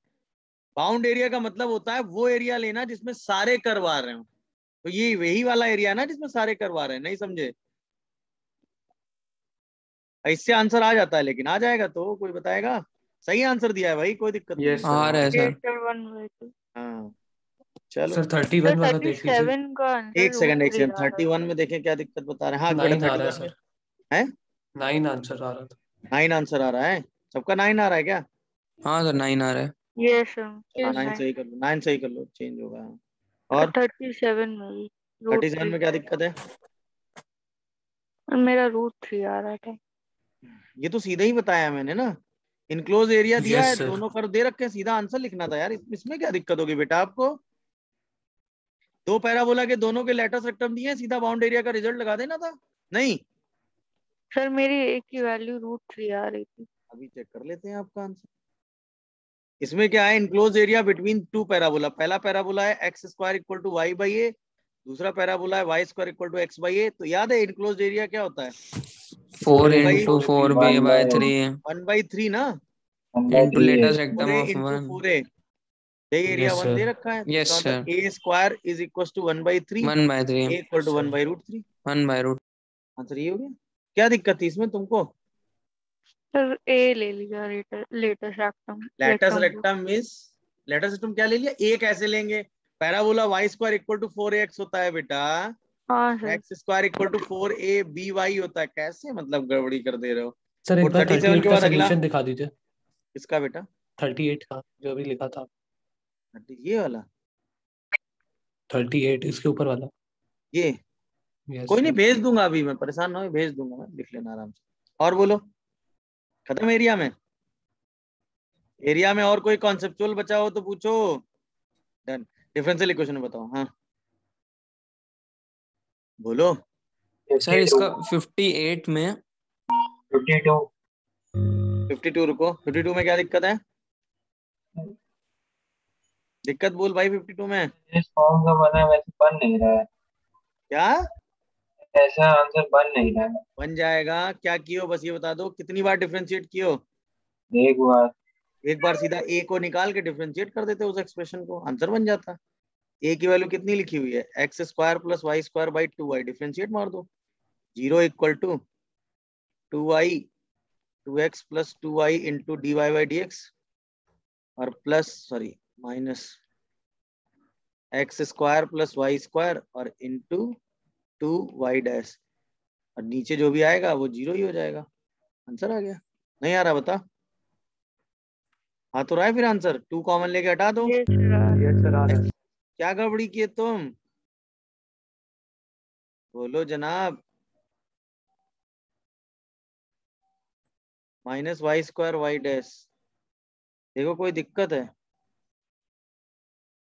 बाउंड एरिया का मतलब होता है वो एरिया लेना जिसमें सारे कर्व आ रहे हो। तो ये यही वाला एरिया है ना जिसमें सारे कर्व आ रहे हैं, नहीं समझे। इससे आंसर आ जाता है, लेकिन आ जाएगा तो कोई बताएगा। सही आंसर दिया है भाई, कोई दिक्कत नहीं। यस आ रहा है ये सर। सर 1/2। हाँ चलो, सर 31 सर वाला देख लीजिए। 37 का आंसर एक सेकंड √3 आ रहा है। 31 में देखें क्या दिक्कत बता रहे हैं। हाँ बेटा 9 आ रहा है 31 में सर। है, 9 आंसर आ रहा था। 9 आंसर आ रहा है, सबका 9 आ रहा है क्या। हाँ सर 9 आ रहा है। ये सर चलो 9 9 सही कर लो, 9 सही कर लो, चेंज होगा। और 37 में भी 37 √3। में क्या दिक्कत है, मेरा √3 आ रहा था। ये तो सीधा ही बताया मैंने ना। इनक्लोज एरिया दिया है, यस सर। दोनों कर्व दे रखे हैं, सीधा आंसर लिखना था यार। इसमें क्या दिक्कत होगी बेटा आपको। दो पैराबोला के दोनों के लेटस रेक्टम दिए हैं, सीधा बाउंड एरिया का रिजल्ट लगा देना था। नहीं, सर मेरी एक की वैल्यू √3 आ रही थी। अभी चेक कर लेते हैं आपका आंसर। इसमें क्या है, इनक्लोज एरिया बिटवीन 2 पैराबोला। पहला पैराबोला है x² = y/a, दूसरा पैराबोला है y square equal to x by a. तो याद है इनक्लोज्ड एरिया क्या होता है? 4 4 by into 4b by 3 1/3 ना, into latest 4a rectum of into 1. 4a। यही एरिया Yes, 1 sir. दे रखा है। Yes, इसका मतलब sir. a square is equal to 1/3, 1 by 3. a equal to 1/√3। 1 by root. Answer ये हो गया। क्या दिक्कत थी इसमें तुमको? सर ए ले लिया latest latus rectum means latus rectum क्या ले लिया? a कैसे लेंगे? Parabola y square equal to 4ax होता है बेटा, हाँ sir. x square equal to 4aby होता है। कैसे मतलब गड़बड़ी कर दे रहे हो? सर एक और बार 37 38 के का बाद अगला सॉल्यूशन दिखा दीजिए। इसका बेटा 38 का जो अभी लिखा था। ये वाला 38 इसके ऊपर वाला। ये Yes, कोई नहीं, sir. भेज दूंगा अभी, मैं परेशान ना हो, भेज दूंगा मैं, लिख लेना आराम से। और बोलो, खत्म एरिया में? एरिया में और कोई कॉन्सेप्चुअल बचा हो तो पूछो। डन। डिफरेंशियल इक्वेशन बताओ। हाँ बोलो। सर इसका 58 में 52 52 रुको, 52 में क्या दिक्कत है? दिक्कत बोल भाई। 52 में जिस फॉर्म का बना है वैसे बन नहीं रहा है, क्या ऐसा आंसर बन नहीं रहा है। बन जाएगा? क्या कियो बस ये बता दो, कितनी बार डिफरेंशिएट कियो? एक बार एक बार सीधा a को निकाल के डिफरेंशिएट कर देते उस एक्सप्रेशन को, आंसर बन जाता। a की वैल्यू कितनी लिखी हुई है? X square plus y square by 2y, differentiate मार दो। 0 equal to 2y 2x plus 2y into dy by dx और plus sorry minus x square plus y square और इंटू 2y डैश, और नीचे जो भी आएगा वो 0 ही हो जाएगा। आंसर आ गया। नहीं आ रहा बता? हाँ तो रहा है फिर आंसर। 2 कॉमन लेके हटा दो। Yes, sir, आ रहा है। क्या गड़बड़ी किए तुम? बोलो जनाब। Minus y square y dash, देखो कोई दिक्कत है?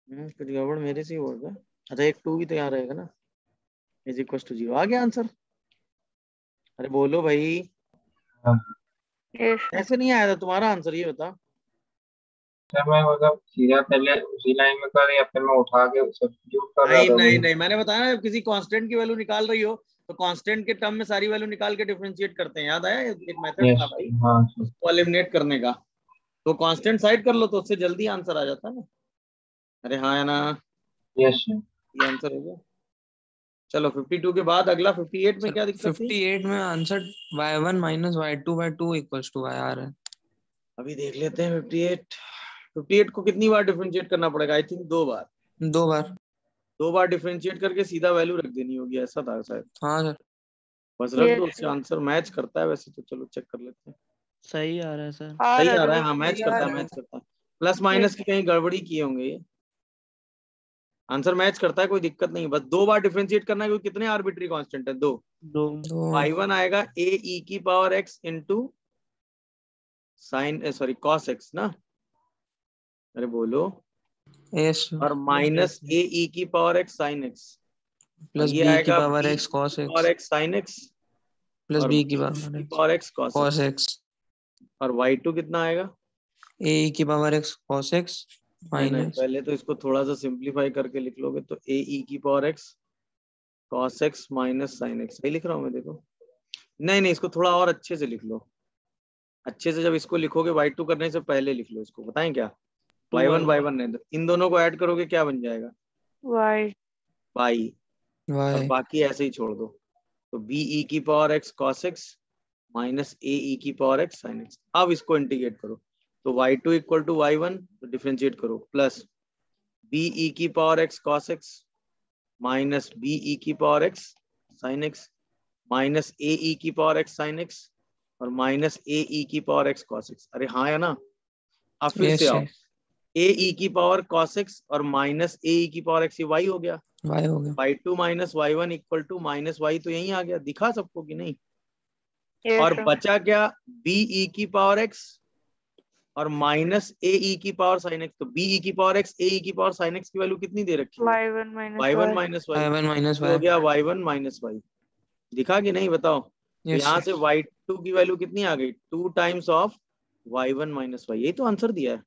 कुछ गड़बड़ मेरे से ही होगा। अच्छा एक 2 भी तो यहाँ रहेगा ना, इज इक्वल टू 0। आ गया आंसर। अरे बोलो भाई, यस ऐसे नहीं आया था तुम्हारा आंसर, ये बता। सर मैं मतलब सीधा पहले उसी लाइन में कर या फिर मैं उठा के सब्स्टिट्यूट कर रहा नहीं था नहीं वही। नहीं, मैंने बताया ना, किसी कांस्टेंट की वैल्यू निकाल रही हो तो कांस्टेंट के टर्म में सारी वैल्यू निकाल के डिफरेंशिएट करते हैं। याद आया? एक मेथड था यस भाई हाँ सर। उसको एलिमिनेट करने का। तो कांस्टेंट साइड कर लो तो उससे जल्दी आंसर आ जाता है ना। अरे हाँ है ना, यस सर। ये आंसर हो गया। चलो 52 के बाद अगला 58 में सर क्या दिक्कत थी? 58 में answer y1 minus y2 by 2 equals to y आ रहा है। अभी देख लेते हैं। 58 को कितनी बार डिफरेंशिएट करना पड़ेगा? I think 2 bar. 2 bar. 2 bar differentiate करके सीधा वैल्यू रख देनी होगी, ऐसा था शायद। हाँ सर। बस रख दो, यस उससे आंसर मैच करता है वैसे तो। चलो चेक कर लेते हैं। सही आ रहा है सर। आ सही रहा आ था रहा है, सर, हाँ मैच सही आ करता है, रहा मैच करता है। प्लस माइनस की कहीं गड़बड़ी किए होंगे ये। आंसर मैच करता है, कोई दिक्कत नहीं। बस 2 बार डिफरेंशिएट करना है, क्योंकि कितने आर्बिट्री कांस्टेंट है? 2। 2 y1 आएगा a e की power x into sine sorry cos x ना। अरे बोलो। yes और माइनस a e की पावर x साइन x, और प्लस ये b की आएगा पावर b x cos की x power x sine x plus और b b की की power x cos cos x। x और y2 कितना आएगा? a की पावर x cos x नहीं, माइनस पहले तो इसको थोड़ा सा सिंप्लीफाई करके लिख लोगे तो a e की power x cos x minus sine x। सही लिख रहा हूँ मैं? देखो नहीं, इसको थोड़ा और अच्छे से लिख लो। अच्छे से जब इसको लिखोगे y2 करने से पहले लिख लो इसको। बताएं क्या? y1 नहीं, तो इन दोनों को ऐड करोगे क्या बन जाएगा? वाई y, और y बाकी ऐसे ही छोड़ दो। तो b e की power x cos x minus a e की पावर x sin x। अब इसको इंटीग्रेट करो तो y2 इक्वल टू y1, तो डिफरेंशिएट करो, प्लस b e की power x cos x minus b e की power x sin x minus a e की पावर x sin x और माइनस a e की पावर x cos x। अरे हाँ है ना? अब फिर yes से आओ, yes a e की पावर cos x और माइनस a e की पावर x, ये y हो गया। y हो गया। y2 minus y1 equal to minus y, तो यही आ गया। दिखा सबको कि नहीं? यस और सर बचा क्या? b e की पावर x और माइनस a e की पावर sin x। तो b e की पावर x a e की पावर sin x की वैल्यू कितनी दे रखी है? y1 minus y1 y minus y, y1 minus हो y गया y1 माइनस y। दिखा कि नहीं बताओ? तो yes यहाँ yes से y2 की वैल्यू कितनी आ गई? 2 times of y1 minus y। यही तो आंसर दिया है।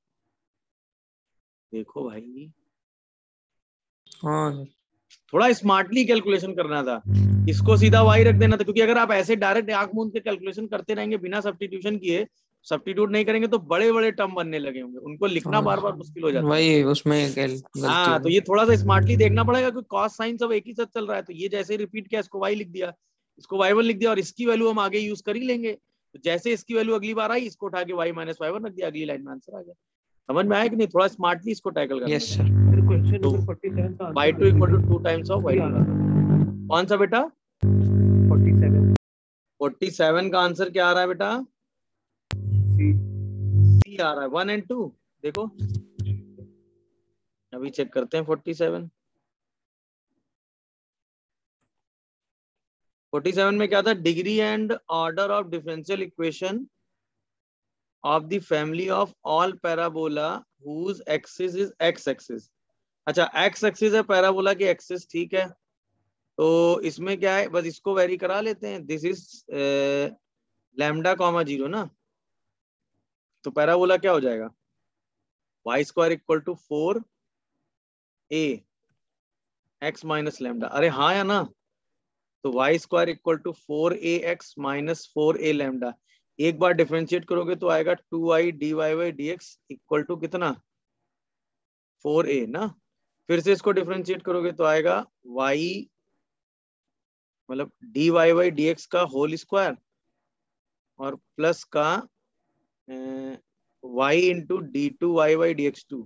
देखो भाई, हाँ सर। थोड़ा स्मार्टली कैलकुलेशन करना था, इसको सीधा y रख देना था, क्योंकि अगर आप ऐसे डायरेक्ट आंख मूंद के कैलकुलेशन करते रहेंगे बिना सब्स्टिट्यूशन किए, सब्स्टिट्यूट नहीं करेंगे तो बड़े बड़े टर्म बनने लगे होंगे, उनको लिखना बार बार मुश्किल हो जाता है। वही उसमें गलती हाँ, तो ये थोड़ा सा स्मार्टली देखना पड़ेगा, क्योंकि कॉस साइन सब एक ही साथ चल रहा है। तो ये जैसे ही रिपीट किया, इसको y लिख दिया, इसको y1 लिख दिया, और इसकी वैल्यू हम आगे यूज कर ही लेंगे। तो जैसे इसकी वैल्यू अगली बार आई, इसको उठा के y माइनस y1 रख दिया, अगली लाइन में आंसर आ गया। समझ में आया कि नहीं? थोड़ा स्मार्टली इसको टैकल करना। Yes sir. फिर क्वेश्चन नंबर 47 का y2 equal to 2 times of y2। कौन सा बेटा? 47 47 का आंसर क्या आ रहा है बेटा? सी। सी आ रहा है। 1 और 2 देखो, अभी चेक करते हैं। 47 में क्या था? Degree and order of differential equation of the family of all parabola whose axis is x axis. अच्छा, एक्स एक्सिस है पैराबोला की एक्सिस, ठीक है। तो इसमें क्या है, बस इसको वेरी करा लेते हैं। दिस इज लैम्डा कॉमा 0 ना, तो पैराबोला क्या हो जाएगा? Y square equal to 4a x minus lambda. अरे हाँ या ना? तो y square equal to 4ax minus 4a lambda. एक बार डिफरेंशिएट करोगे तो आएगा 2i dy by dx equal to कितना? 4a ना। फिर से इसको डिफरेंशिएट करोगे तो आएगा y मतलब dy बाई dx का होल स्क्वायर और प्लस का y into d2y by dx2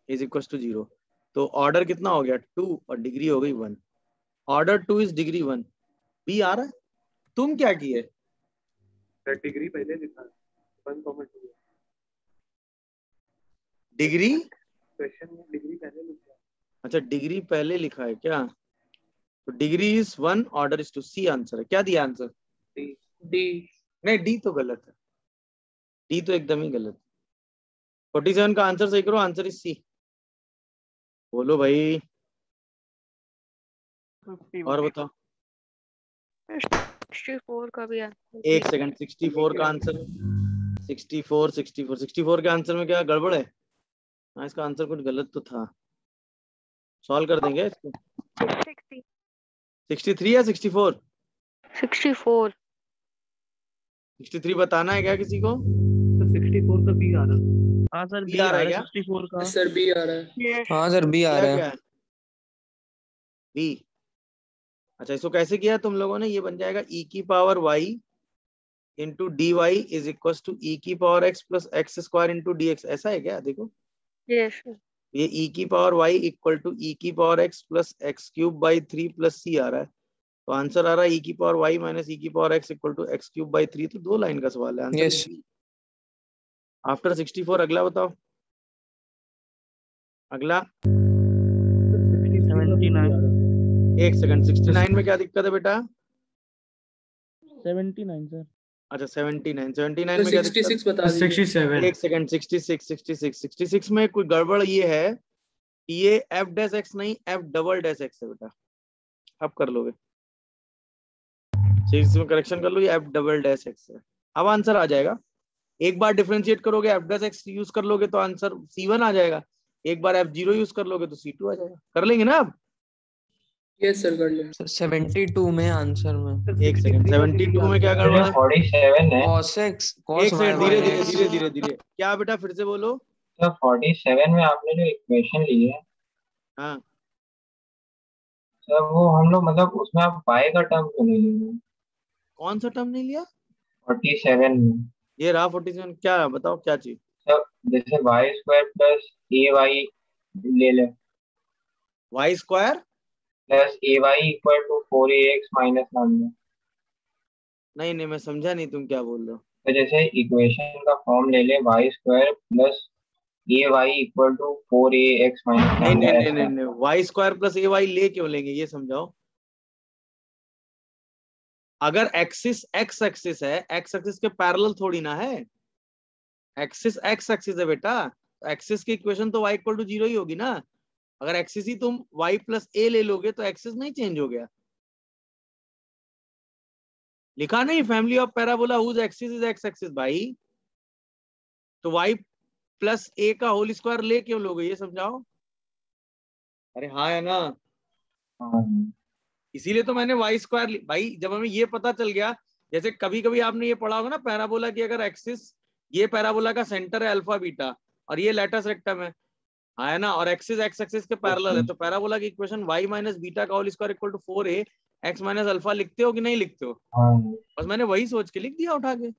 is equal to 0। तो ऑर्डर कितना हो गया? 2 और डिग्री हो गई 1। Order 2 is degree 1। बी आ रहा है? तुम क्या किए? डिग्री पहले लिखा है, 1,2 डिग्री क्वेश्चन में डिग्री पहले लिखा है। अच्छा, डिग्री पहले लिखा है क्या? तो degree is 1, order is 2। C answer है। क्या दिया आंसर? डी। नहीं, डी तो गलत है, डी तो एकदम ही गलत है। 47 का आंसर सही करो, आंसर इज सी। बोलो भाई, और बताओ। 64 का भी आंसर। एक सेकंड, 64 का आंसर, 64 के आंसर में क्या गड़बड़ है? हाँ, इसका आंसर कुछ गलत तो था। सॉल्व कर देंगे इसको। 63 या 64? 64। 63 बताना है क्या किसी को? तो 64 का बी आ रहा। हाँ सर, बी बी आ आ रहा है रहा क्या? है 64 का। सर बी आ रहा है। हाँ सर बी आ क्या रहा क्या है। है? बी। अच्छा, इसको कैसे किया तुम लोगों ने? ये बन जाएगा e की power y into D y is equal to e की power x plus x square into d x. ऐसा है क्या? देखो, यस। ये e की power y equal to e की power x plus x cube by 3 प्लस c आ रहा है। तो आंसर आ रहा है e की पावर y माइनस e की power x equal to x cube by 3। तो 2 लाइन का सवाल है, आंसर यस। आफ्टर 64। अगला बताओ, अगला। 79 एक सेकंड, 69 में क्या दिक्कत है बेटा? 79 सर। अच्छा, 79 तो में क्या दिक्कत? 66 बता दीजिए। 67। एक सेकंड, 66 में कोई गड़बड़ ये है कि ये एफ डैश एक्स नहीं, एफ डबल डैश एक्स है बेटा। अब कर लोगे, 6 में करेक्शन कर लो, ये एफ डबल डैश एक्स है। अब आंसर आ जाएगा। एक बार डिफरेंशिएट करोगे, एफ डैश एक्स यूज कर लोगे तो आंसर C1 आ जाएगा। एक बार F0 यूज कर लोगे तो C2 आ जाएगा। कर लेंगे ना अब? यस सर, कर लें। सर 72 में आंसर में। एक सेकंड, 72 में क्या गड़बड़ है? 47 है। cos x cos एक y सेकंड, धीरे धीरे minus धीरे धीरे धीरे। क्या बेटा, फिर से बोलो। तो 47 में आपने जो इक्वेशन ली है हाँ, सर, वो हम लोग मतलब उसमें आप y का टर्म क्यों नहीं ले रहे? कौन सा टर्म नहीं लिया? 47 में ये रहा 47। क्या बताओ, क्या चीज? सर, जैसे y square plus a y ले लें, y square plus a y equal to 4ax minus lambda. नहीं नहीं, मैं समझा नहीं तुम क्या बोल रहे हो। तो जैसे इक्वेशन का फॉर्म ले लें, y square plus a y equal to 4ax minus नहीं लैम्डा नहीं नहीं ऐसा। नहीं नहीं, y square plus a y ले क्यों लेंगे, ये समझाओ। अगर एक्सिस एक्स एक्सिस है, एक्स एक्सिस के पैरेलल थोड़ी ना है। एक्सिस एक्स एक्सिस है बेटा, तो एक्सिस की इक्वेशन तो y इक्वल टू 0 ही होगी ना। अगर एक्सिस ही तुम y प्लस ए ले लोगे तो एक्सिस नहीं चेंज हो गया। लिखा नहीं family of parabola whose axis is x axis भाई। तो y प्लस ए का होल स्क्वायर ले क्यों लोगे, ये समझाओ। अरे हाँ है ना? हाँ इसीलिए तो मैंने वाई स्क्वायर भाई, जब हमें ये पता चल गया, जैसे कभी कभी आपने ये पढ़ा होगा ना पैराबोला की, अगर एक्सिस, ये पैराबोला का सेंटर है अल्फा बीटा और ये लेटस रेक्टम है ना, और एक्सिस एक्स एक्सिस के पैरेलल है, तो पैराबोला की इक्वेशन y माइनस बीटा का whole square equal to 4a x minus alpha लिखते हो कि नहीं लिखते हो? हाँ बस मैंने वही सोच के लिख दिया उठा के।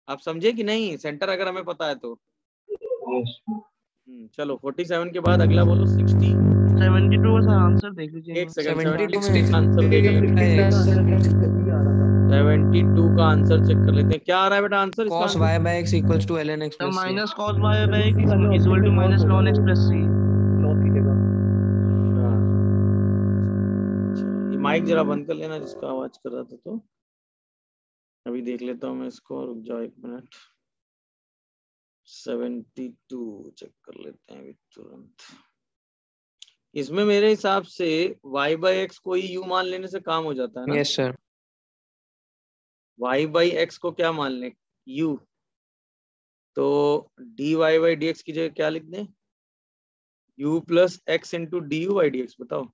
आप समझे कि नहीं, सेंटर अगर हमें पता है तो। yes, चलो 47 के बाद अगला बोलो 60। 72 का आंसर देख लीजिए। एक सेकंड, 72 72 का आंसर देख लेते हैं। 72 का आंसर चेक कर लेते हैं, क्या आ रहा है बेटा आंसर इसका? cos y by x equals to ln x plus c. Minus cos y by x equal to minus ln x plus c। Log की जगह ये माइक जरा बंद कर लेना जिसका आवाज कर रहा था। तो अभी देख लेता हूँ मैं इसको, रुक जाओ एक मिनट। 72 चेक कर लेते हैं अभी तुरंत। इसमें मेरे हिसाब से y बाई एक्स को ही u मान लेने से काम हो जाता है ना? Yes sir. y by x को क्या मान लें? u। तो dy बाई dx की जगह क्या लिख दें? u plus x into d u by D x. बताओ।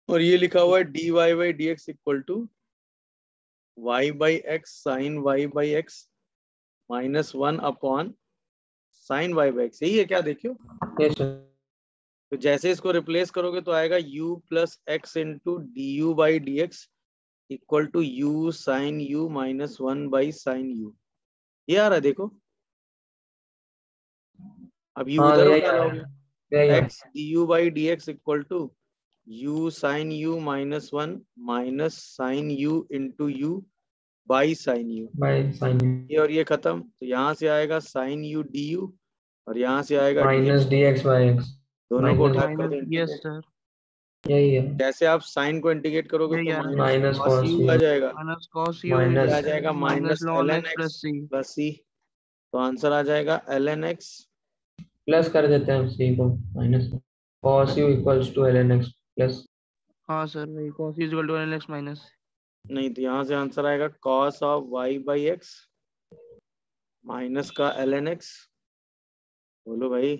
और ये लिखा हुआ है dy by D x equal to y by x sine y by x minus 1 upon sine y by x. यही है क्या? देखियो yes sir. तो जैसे इसको रिप्लेस करोगे तो आएगा u plus x into d u by D x equal to u sine u minus 1 by sine u। ये आ रहा है देखो। अब u हाँ इधर यही उठा आ रहा लाओगे, है, यही आ रहा x d u by D x equal to u sine u minus 1 minus sine u into u by sine u। है by sin ये और ये खत्म, तो यहाँ से आएगा साइन u डी यू और यहाँ से आएगा minus dx। dx by x दोनों को माइनस उठा कर दो यस इंटीग्रेट। सर। यही है जैसे आप साइन को इंटीग्रेट करोगे यही तो आ रहा है। Minus minus cos cos u आ जाएगा, माइनस cos u माइनस आ जाएगा minus ln ln x x plus c। Plus c। तो आंसर आ जाएगा ln x। प्लस कर देते हैं c को minus cos u equals to ln x plus हाँ सर वही cos u equal to ln x minus. नहीं तो यहाँ से आंसर आएगा cos of y by x minus का ln x। बोलो भाई।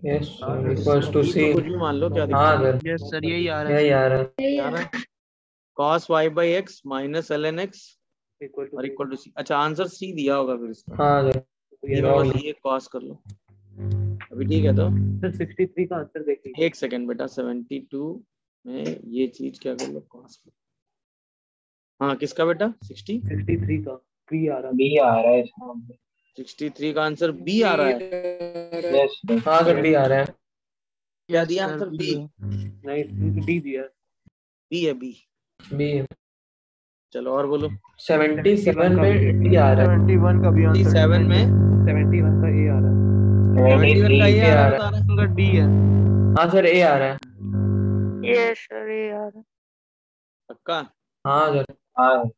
yes equals to c c। को कुछ भी मान लो, क्या हाँ दिक्कत है? सर यस सर यही आ रहा है। यही आ रहा है क्या आ रहा है? cos y by x minus ln x equal to और इक्वल टू c। अच्छा आंसर c दिया होगा फिर इसका। हाँ सर ये में बस ये cos कर लो अभी, ठीक है? तो सर 63 का आंसर देख लीजिए। एक सेकंड बेटा, 72 में ये चीज क्या कर लो, cos। हाँ किसका बेटा? 63 का बी आ रहा b आ रहा है इसमें 63 का आंसर बी आ रहा है। yes हाँ सर b आ रहा है क्या दिया आंसर? बी। नहीं डी दिया। बी है, बी। b चलो और बोलो। 77 में d आ रहा है 71 का भी आंसर 77 में 71 का ए आ रहा है। 71 का ये आ a रहा है। का d है। हाँ सर a आ रहा है यस सर ये आ रहा है। पक्का? हाँ सर हाँ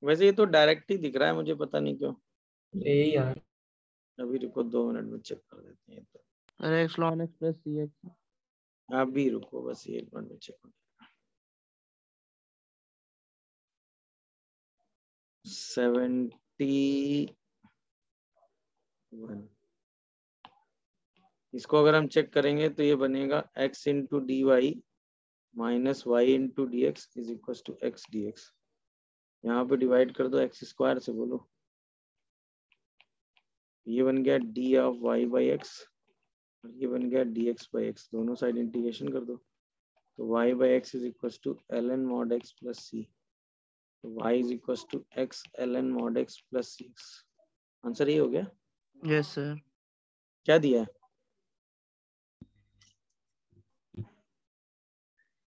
वैसे ये तो डायरेक्ट ही दिख रहा है मुझे, पता नहीं क्यों। यही आ रहा है अभी रुको 2 मिनट में चेक कर देते हैं। तो अरे x ln x plus c x। आप भी रुको बस 1 मिनट में चेक कर। 71 इसको अगर हम चेक करेंगे तो ये बनेगा x into D y minus y into d x is equal to x D x. यहाँ पे डिवाइड कर दो एक्स स्क्वायर से। बोलो ये बन गया D of y by x और ये बन गया डी एक्स बाई एक्स। दोनों साइड इंटीग्रेशन कर दो तो y by x is equal to L N mod x plus C. तो y is equal to x L N mod x plus C. Answer ये हो गया। Yes sir. क्या दिया है?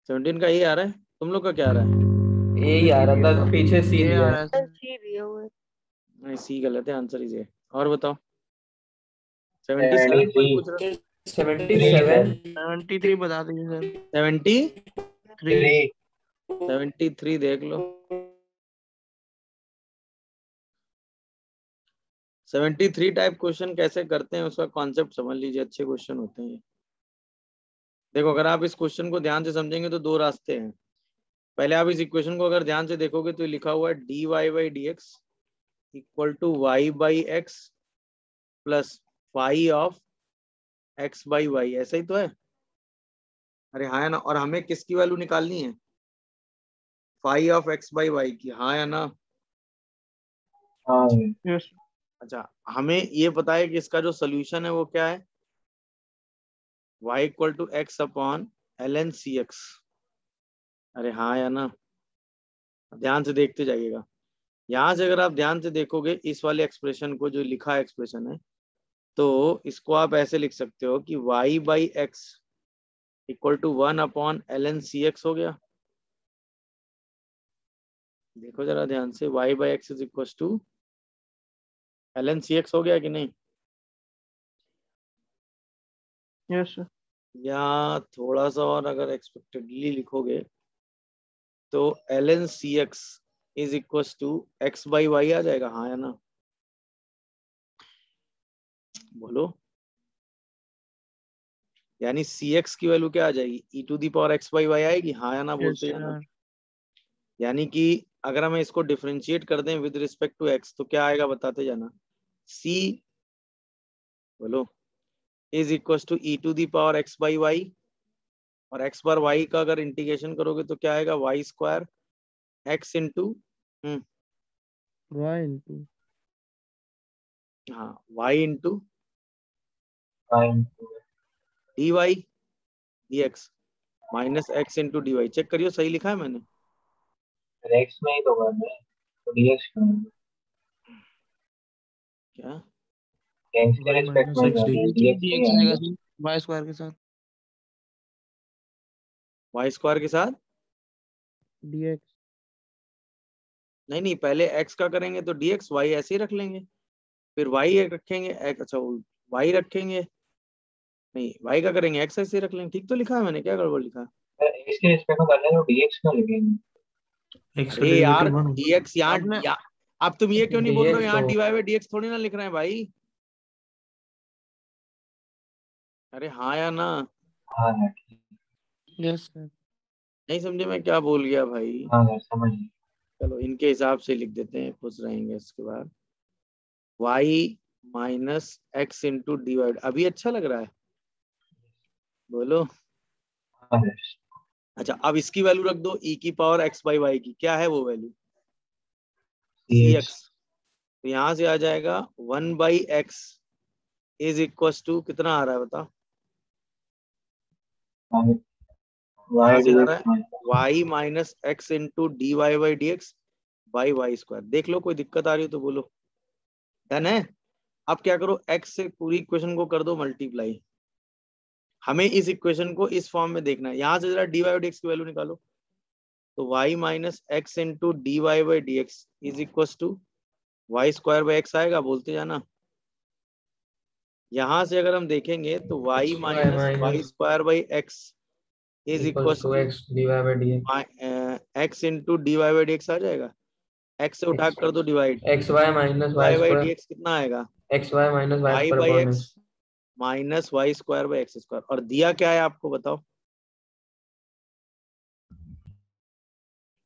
17 का ये आ रहा है। तुम लोग का क्या आ रहा है? यही आ रहा था पीछे c ये दिया आ है रहा है सर सर। सी दिया हुआ है। नहीं सी गलत है, आंसर इज ए। और बताओ 77 कोई पूछ रहा है? 77 73 बता दीजिए सर। 73 देख लो। 73 टाइप क्वेश्चन कैसे करते हैं उसका कॉन्सेप्ट समझ लीजिए, अच्छे क्वेश्चन होते हैं। देखो अगर आप इस क्वेश्चन को ध्यान से समझेंगे तो 2 रास्ते हैं। पहले आप इस इक्वेशन को अगर ध्यान से देखोगे तो लिखा हुआ है d y by D x equal to y by x plus phi of x by y. ऐसा ही तो है। अरे हाँ या ना, और हमें किसकी वैल्यू निकालनी है, phi of x by y की, हाँ या ना। हाँ यस अच्छा हमें ये पता है कि इसका जो सोल्यूशन है वो क्या है, y equal to x upon l N C x. अरे हाँ या ना, ध्यान से देखते जाइएगा। यहां से अगर आप ध्यान से देखोगे इस वाले एक्सप्रेशन को, जो लिखा एक्सप्रेशन है, तो इसको आप ऐसे लिख सकते हो कि y by x equal to 1 upon l N C x हो गया। देखो जरा ध्यान से, y by x is equal to L N C x हो गया कि नहीं, यस सर या थोड़ा सा और अगर एक्सपेक्टेडली लिखोगे तो L N C x is equal to x by y आ जाएगा, हाँ या ना, बोलो। यानी सी एक्स की वैल्यू क्या आ जाएगी, e to the power x by y आएगी, हाँ या ना, बोलते जाना। यानी कि अगर हमें इसको डिफरेंशिएट कर दें विद रिस्पेक्ट टू एक्स तो क्या आएगा बताते जाना, सी, बोलो, is equal to e to the power x by y, और एक्स बार वाई का अगर इंटीग्रेशन करोगे तो क्या आएगा, y square x into y into हाँ y into fine D y D x minus x into D y. Check करियो सही लिखा है मैंने, एक्स में ही तो करना है, तो डीएक्स क्या एक्स के रिस्पेक्ट में कर रहे हैं, डीएक्स नहीं आएगा। वाई स्क्वायर के साथ वाई स्क्वायर के साथ, डीएक्स नहीं नहीं, पहले एक्स का करेंगे तो डी एक्स, वाई ऐसे ही रख लेंगे, फिर वाई रखेंगे, अच्छा वाई रखेंगे, नहीं वाई का करेंगे एक्स ऐसे ही रख लेंगे। ठीक तो लिखा है मैंने, क्या गड़बड़ लिखा है? एक्स के रिस्पेक्ट में करना है तो डीएक्स का लिखेंगे। अरे यार dx यहाँ अब तुम ये क्यों नहीं बोल रहे हो, यहाँ तो- dy बाई dx थोड़ी ना लिख रहे हैं भाई। अरे हाँ या ना, हाँ है, यस सर नहीं समझे मैं क्या बोल गया भाई। हाँ है, समझ गए। चलो इनके हिसाब से लिख देते हैं, खुश रहेंगे इसके बाद। y minus x into D y, अभी अच्छा लग रहा है, बोलो। हाँ है, अच्छा अब इसकी वैल्यू रख दो e की पावर x बाई वाई की, क्या है वो वैल्यू, सी डीएक्स एक्स। तो यहाँ से आ जाएगा 1 by x is equal to कितना आ रहा है बता, यहाँ से आ रहा है y minus x into D y by D x by y square. देख लो कोई दिक्कत आ रही हो तो बोलो। डन है। अब क्या करो, x से पूरी इक्वेशन को कर दो मल्टीप्लाई। हमें इस इक्वेशन को इस फॉर्म में देखना है, यहाँ से जरा d y by D x की वैल्यू निकालो, तो y minus x into D y by D x is equal to y square by x आएगा, बोलते जाना। यहाँ से अगर हम देखेंगे तो y minus y square by x is equal to x D y by D x into D y by D x आ जाएगा। x से उठा कर दो divide, x y minus y by D x कितना आएगा, x y minus y by x minus y square by x square. और दिया क्या है आपको बताओ,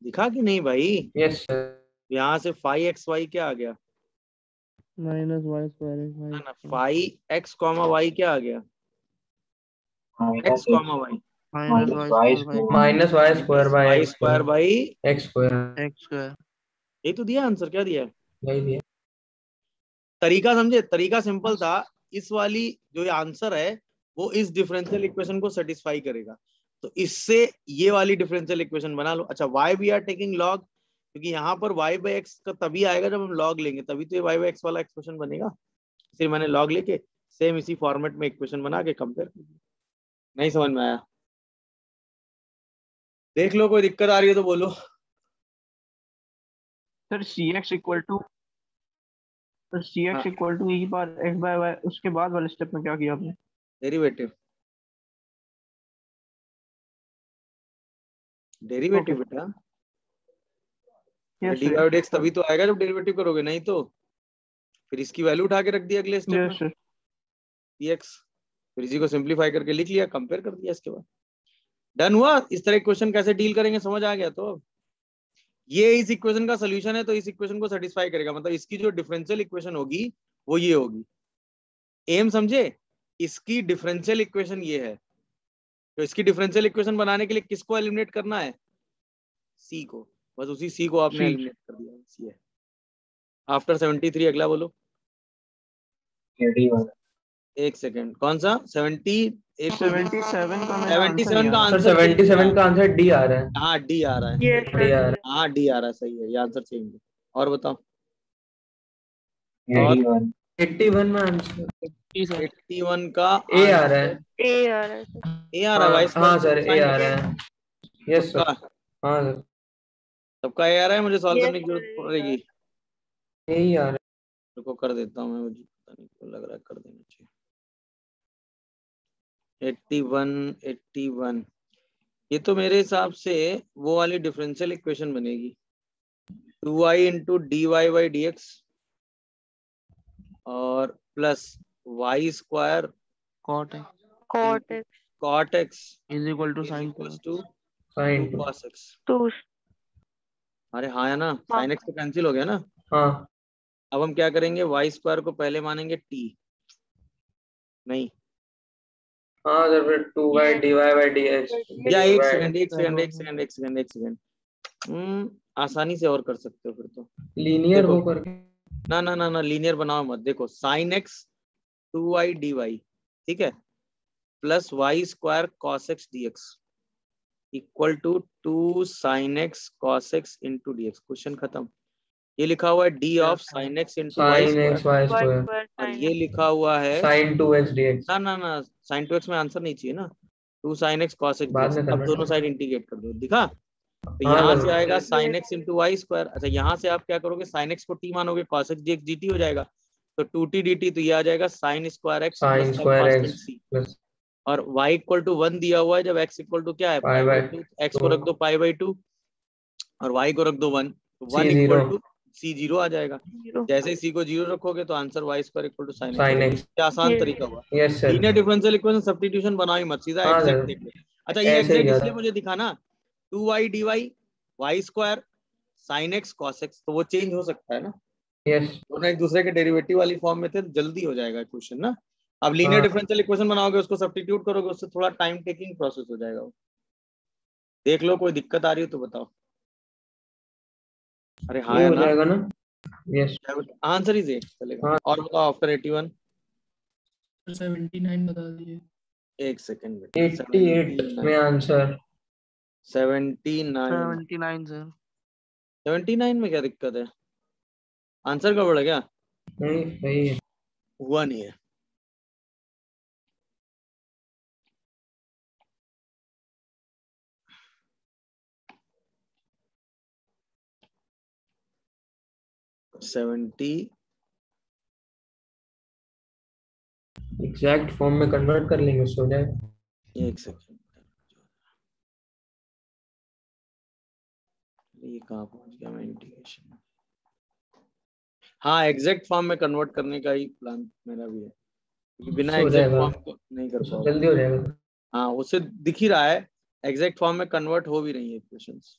दिखा कि नहीं भाई? यस यहाँ से फाई एक्स वाई क्या आ गया, माइनस वाई स्क्वायर ना ना, फाई एक्स कॉमा वाई क्या आ गया, x comma y minus y square by y square by x square x square ये तो दिया आंसर, क्या दिया है? यही दिया। तरीका समझे, तरीका सिंपल था। इस वाली जो ये आंसर है वो इस डिफरेंशियल इक्वेशन को सेटिस्फाई करेगा, तो इससे ये वाली डिफरेंशियल इक्वेशन बना लो। अच्छा why we are taking log, क्योंकि यहाँ पर वाई बाई एक्स का तभी आएगा जब हम लॉग लेंगे, तभी तो ये वाई बाई एक्स वाला एक्सप्रेशन बनेगा। फिर मैंने लॉग लेके सेम इसी फॉर्मेट में इक्वेशन बना के कंपेयर कर दिया। नहीं समझ में आया? देख लो कोई दिक्कत आ रही है तो बोलो। Sir c x equal to e बार एक्स बाय वाई, उसके बाद वाले स्टेप में क्या किया आपने? डेरिवेटिव, डेरिवेटिव बेटा, यस डी बाई एक्स तभी तो आएगा जब डेरिवेटिव करोगे, नहीं तो फिर इसकी वैल्यू उठा के रख दिया अगले स्टेप में सर एक्स, फिर इसी को सिंप्लीफाई करके लिख लिया, कंपेयर कर दिया, इसके बाद डन हुआ। इस तरह क्वेश्चन कैसे डील करेंगे समझ आ गया? तो ये इस इक्वेशन का सोल्यूशन है, तो इस इक्वेशन को सेटिस्फाई करेगा, मतलब इसकी जो डिफरेंशियल इक्वेशन होगी वो ये होगी। एम समझे, इसकी डिफरेंशियल इक्वेशन ये है, तो इसकी डिफरेंशियल इक्वेशन बनाने के लिए किसको एलिमिनेट करना है? सी को। बस उसी सी को आपने एलिमिनेट कर दिया, सी है। आफ्टर 73 अगला बोलो। 81 एक सेकेंड, कौन सा 70? 77 का मेरा आंसर 77 नहीं का आ रहा। सर आंसर 77 का आंसर डी आ रहा है। हाँ डी आ रहा है, यस डी आ सर। रहा हाँ डी आ रहा है, सही है, ये आंसर चेंज है। और बताओ। है। और 81 में आंसर 81 का ए आ रहा है। ए आ रहा है सर। ए आ रहा है, वाइस हाँ सर ए आ रहा है। Yes sir. सबका हाँ सर सबका ए आ रहा है, मुझे सॉल्व Yes, करने की जरूरत sir, पड़ेगी? ए ही आ रहा रुको कर देता हूँ मैं, मुझे पता नहीं क्यों लग रहा है, कर देना चाहिए। 81 ये तो मेरे हिसाब से वो वाली डिफरेंशियल इक्वेशन बनेगी, 2i into D y by D x और प्लस वाई स्क्वायर कॉट है cot x cot x is equal to is sine equal cos to sine 2 cos x। 2 अरे हाँ है ना, हाँ। साइन एक्स तो कैंसिल हो गया ना। हाँ अब हम क्या करेंगे, वाई स्क्वायर को पहले मानेंगे टी, नहीं हाँ सर फिर 2 by d y by D x. या एक सेकंड आसानी से और कर सकते हो फिर तो। लीनियर देखो, वो करके ना ना ना ना लीनियर बनाओ मत। देखो साइन एक्स 2y dy, ठीक है, plus y square cos x D x equal to 2 sine x cos x into d x. Question खत्म। ये लिखा हुआ है d of sine x into y sine x square, y y स्क्वायर square और sin ये लिखा हुआ है साइन 2x dx। ना ना ना साइन 2x में आंसर नहीं चाहिए ना, 2 sine x cos x D बाद एक्स। में अब convert दोनों कर साइड इंटीग्रेट कर दो, दिखा? तो हाँ यहाँ सर। से आएगा sine x into y square. अच्छा यहाँ से आप क्या करोगे, साइन एक्स को टी मानोगे, cos x D x D T हो जाएगा, तो 2t dt, तो ये आ जाएगा sine square x sine plus square constant x C. Plus और y इक्वल टू 1 दिया हुआ है, जब x इक्वल टू क्या है पाई पाई बाई बाई 2, x को रख दो पाई बाई 2 और y को रख दो 1, तो 1 C equal 0 to C zero आ जाएगा। 0 जैसे ही सी को जीरो रखोगे तो answer y square equal to sine sine x. X. आसान ये तरीका हुआ। Yes sir. Linear differential equation substitution बनाओ ही मत, सीधा हाँ एग्जैक्ट सर देख लो। अच्छा ये ऐसे ही एग्जैक्ट यार। इसलिए मुझे दिखाना, 2y dy y square sine x cos x, तो वो चेंज हो सकता है ना, यस दोनों एक दूसरे के डेरिवेटिव वाली फॉर्म में थे, जल्दी हो जाएगा क्वेश्चन ना। अब लीनियर हाँ। डिफरेंशियल इक्वेशन बनाओगे, उसको सब्स्टिट्यूट करोगे, उससे थोड़ा टाइम टेकिंग प्रोसेस हो जाएगा वो। देख लो, कोई दिक्कत आ रही हो तो बताओ। अरे हाँ ये या हो ना, जाएगा ना। यस आंसर इज ए, चलेगा। हाँ। और बताओ आफ्टर 81। 79 बता दीजिए। एक सेकंड 88 में आंसर 79 79 सर 79 में क्या दिक्कत है, आंसर गड़बड़ है क्या? नहीं सही है। हुआ नहीं है। एग्जैक्ट फॉर्म में कन्वर्ट कर लेंगे उससे हो जाएगा। एक सेकंड, ये कहाँ पहुंच गया मैं, इंटीग्रेशन। हाँ एग्जैक्ट फॉर्म में कन्वर्ट करने का ही प्लान मेरा भी है, क्योंकि बिना हो एग्जैक्ट जाएगा। फॉर्म को नहीं कर पाओगे। जल्दी हो जाएगा। हाँ उससे दिख ही रहा है, एग्जैक्ट फॉर्म में कन्वर्ट हो भी रही है इक्वेशंस।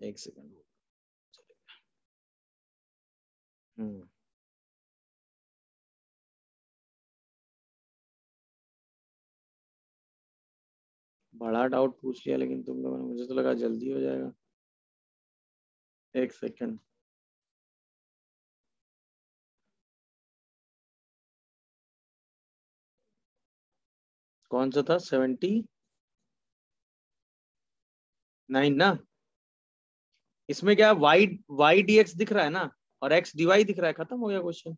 एक सेकंड। बड़ा डाउट पूछ लिया लेकिन तुम लोगों ने, मुझे तो लगा जल्दी हो जाएगा। एक सेकंड। कौन सा था, 79 ना? इसमें क्या वाई डी एक्स दिख रहा है ना, और एक्स डी वाई दिख रहा है, खत्म हो गया question.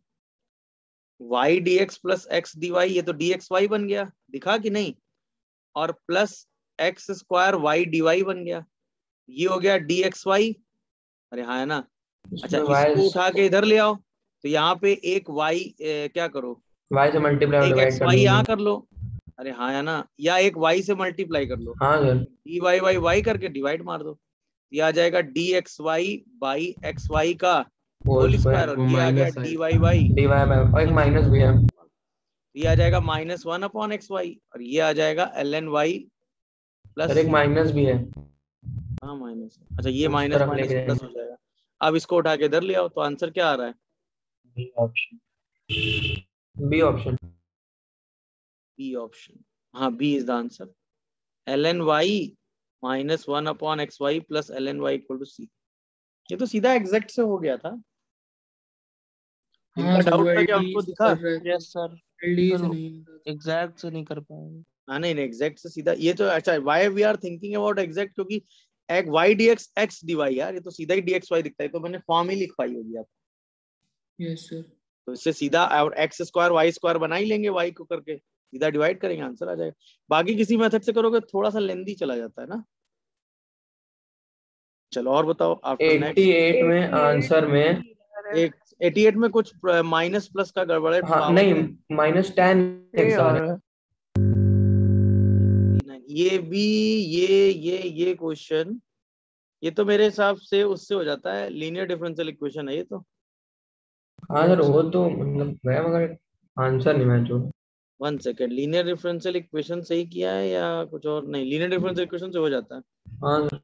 Y D x plus x D y, ये तो डी एक्स वाई बन गया, दिखा कि नहीं? और plus x square y d y बन गया, ये हो गया डी एक्स वाई। अरे हाँ है ना। अच्छा इसको उठा के इधर ले आओ, तो यहाँ पे एक वाई क्या करो, y से मल्टीप्लाई और एक डिवाइड एक्स कर वाई यहाँ लेंगे। कर लो। अरे हाँ है ना, या एक y से मल्टीप्लाई कर लो, हाँ सर। डी वाई वाई वाई करके डिवाइड मार दो, ये आ जाएगा d x y by x y का होल स्क्वायर, और ये आ गया d y y dy by और एक माइनस भी है। ये आ जाएगा -1 अपॉन एक्स वाई, और ये आ जाएगा ln y प्लस। सर एक माइनस भी है। हाँ माइनस, अच्छा ये उस माइनस तरफ माइनस लेके प्लस हो जाएगा। अब इसको उठा के इधर ले आओ, तो आंसर क्या आ रहा है? B option. B option. B option, हाँ B is the answer. ln y minus 1 upon x y plus ln y equal to C. ये तो सीधा एग्जैक्ट से हो गया था। हाँ इनका सर, वो डाउट था कि एलडी आपको से दिखा। कर रहे थे, यस सर, एलडी से सर नहीं हो रहा था। एग्जैक्ट से नहीं कर पाएंगे। हाँ नहीं एग्जैक्ट से सीधा ये तो अच्छा why we are thinking about exact, क्योंकि एक y D x x D y यार, ये तो सीधा ही डी एक्स वाई दिखता है, तो मैंने फॉर्म ही लिखवाई होगी आप। Yes sir. तो इससे सीधा एक्स स्क्वायर वाई स्क्वायर बना ही लेंगे, वाई को करके सीधा डिवाइड करेंगे, आंसर आ जाएगा। बाकी किसी मेथड से करोगे थोड़ा सा लेंदी चला जाता है ना। चलो और बताओ आफ्टर नेक्स्ट। 88 में आंसर में एक 88 में कुछ माइनस प्लस का गड़बड़ है। हाँ नहीं माइनस 10 ये एक्स आ आ रहा है। रहा है। ये भी ये क्वेश्चन, ये तो मेरे हिसाब से उससे हो जाता है, लीनियर डिफरेंशियल इक्वेशन है ये तो। हाँ सर वो तो मतलब मैं मगर आंसर नहीं मैच हो। 1 सेकेंड, लीनियर डिफरेंशियल इक्वेशन सही किया है या कुछ और? नहीं, लीनियर डिफरेंशियल इक्वेशन से हो जाता है हाँ सर।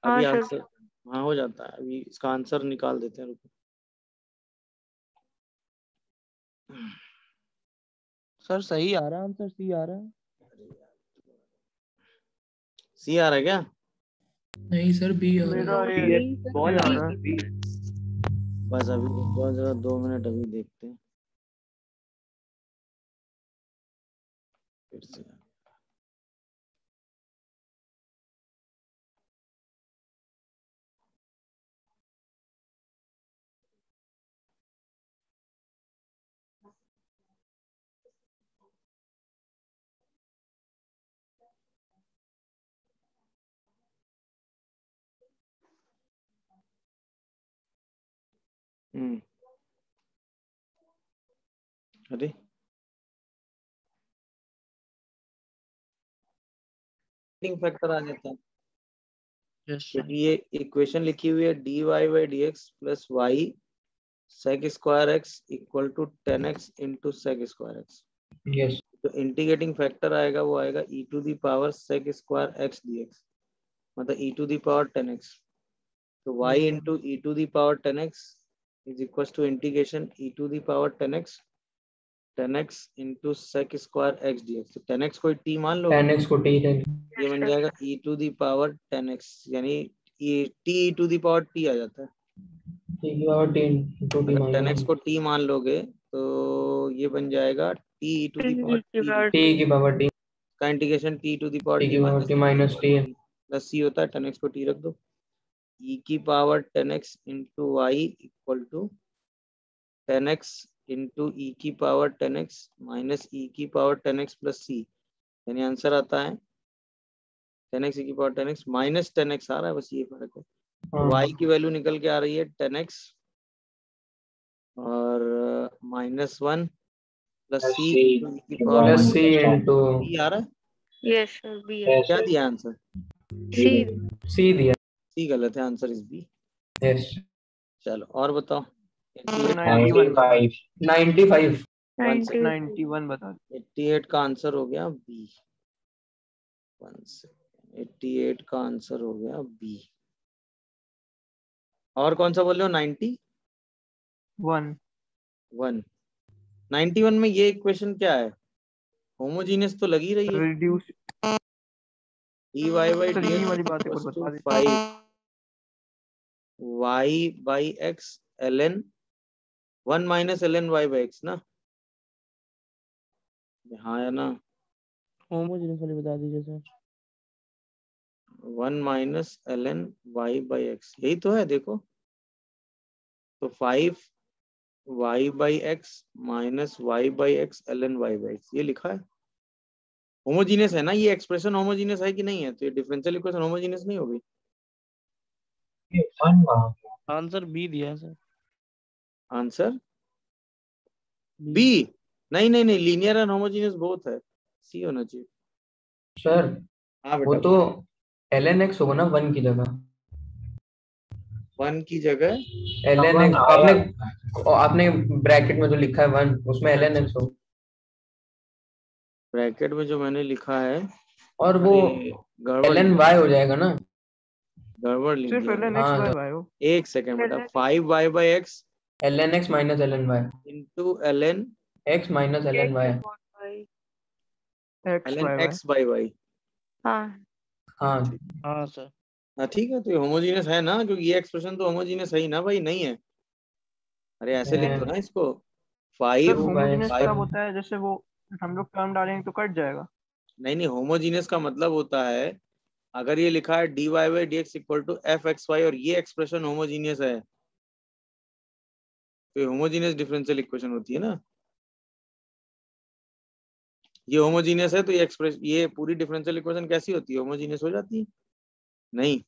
अभी हाँ सर। आंसर। हाँ हो जाता है, अभी इसका आंसर निकाल देते हैं, रुको। सर सही आ रहा है आंसर, सी आ रहा है। सी आ रहा है क्या? नहीं सर, बी आ रहा मेरा है। ये बहुत आ ज्यादा रहा है। बस अभी बहुत ज्यादा 2 मिनट अभी देखते हैं फिर से। अरे फैक्टर आ जाता है, यस सर। क्योंकि ये इक्वेशन लिखी हुई है dy by D x plus y sec square x equal to 10x into sec square x. Yes तो इंटीग्रेटिंग फैक्टर आएगा, वो आएगा e to the power sec square x D x, मतलब e to the power 10x। तो y into e to the power 10x is equal to integration e to the power 10x into sec square x D x. तो 10x को t मान लो, 10x को t ले ये बन जाएगा e to the power 10x, यानी t e to the power t आ जाता है। t की पावर 10 टू t अगर 10x माइनस को t मान लोगे तो ये बन जाएगा t e to the power t की पावर t का integration t to the power t की पावर t माइनस t है। प्लस c होता है, 10x को t रख दो, e की power 10x into y equal to 10x into e की पावर 10x माइनस e की पावर 10x प्लस c, यानी आंसर आता है 10x e की पावर 10x माइनस 10x आ रहा है, बस ये फर्क है। y की वैल्यू निकल के आ रही है 10x और -1 प्लस c की power plus c into c आ रहा है। यस सर, बी है। क्या दिया आंसर? सी। c दिया। c गलत है, आंसर इज बी। यस चलो और बताओ। 95 95 91 बता दो। 88 का आंसर हो गया बी। 88 का आंसर हो गया बी। और कौन सा बोल रहे हो? 91 91 में ये इक्वेशन क्या है? होमोजीनियस तो लगी रही है। Reduce dy by sir D ये वाली बातें कुछ एक्स बता दे। 5 y by x ln 1 minus ln y by x ना, हाँ है ना, होमोजेनियस वाली बता दीजिए sir. 1 minus ln y by x, यही तो है देखो। तो 5 y by x minus y by x ln y by x, ये लिखा है। होमोजीनियस है ना ये एक्सप्रेशन? होमोजीनियस है कि नहीं है? तो ये डिफरेंशियल इक्वेशन होमोजीनियस नहीं होगी। आंसर बी दिया सर। Answer B? नहीं नहीं नहीं, लीनियर एंड होमोजीनियस बोथ है, सी होना चाहिए। सर हाँ वो बेटा, तो ln x होगा ना 1 की जगह। 1 की जगह ln x आपने ब्रैकेट में जो लिखा है 1 उसमें ln x हो, ब्रैकेट में जो मैंने लिखा है और वो गड़बड़ ln y हो जाएगा ना। गड़बड़ लिख सिर्फ दिया। ln x हाँ, बाय हो। एक सेकंड बेटा, 5y by x ln x minus ln y into ln x minus ln y x ln by x by y. हाँ हाँ हाँ सर। हाँ ठीक है, तो ये होमोजीनियस है ना, क्योंकि ये एक्सप्रेशन तो होमोजीनियस है ही ना भाई, नहीं है? अरे ऐसे लिख दो ना इसको, सर 5 होमोजेनियस 5। कब होता है? जैसे वो हम लोग टर्म डालेंगे तो कट जाएगा। नहीं, होमोजीनियस का मतलब होता है अगर ये लिखा है dy by D x equal to f x y और ये एक्सप्रेशन होमोजीनियस है, तो होमोजीनियस डिफरेंशियल इक्वेशन होती है ना। ये होमोजीनियस है तो ये पूरी डिफरेंशियल इक्वेशन कैसी होती है? होमोजीनियस हो जाती है? नहीं।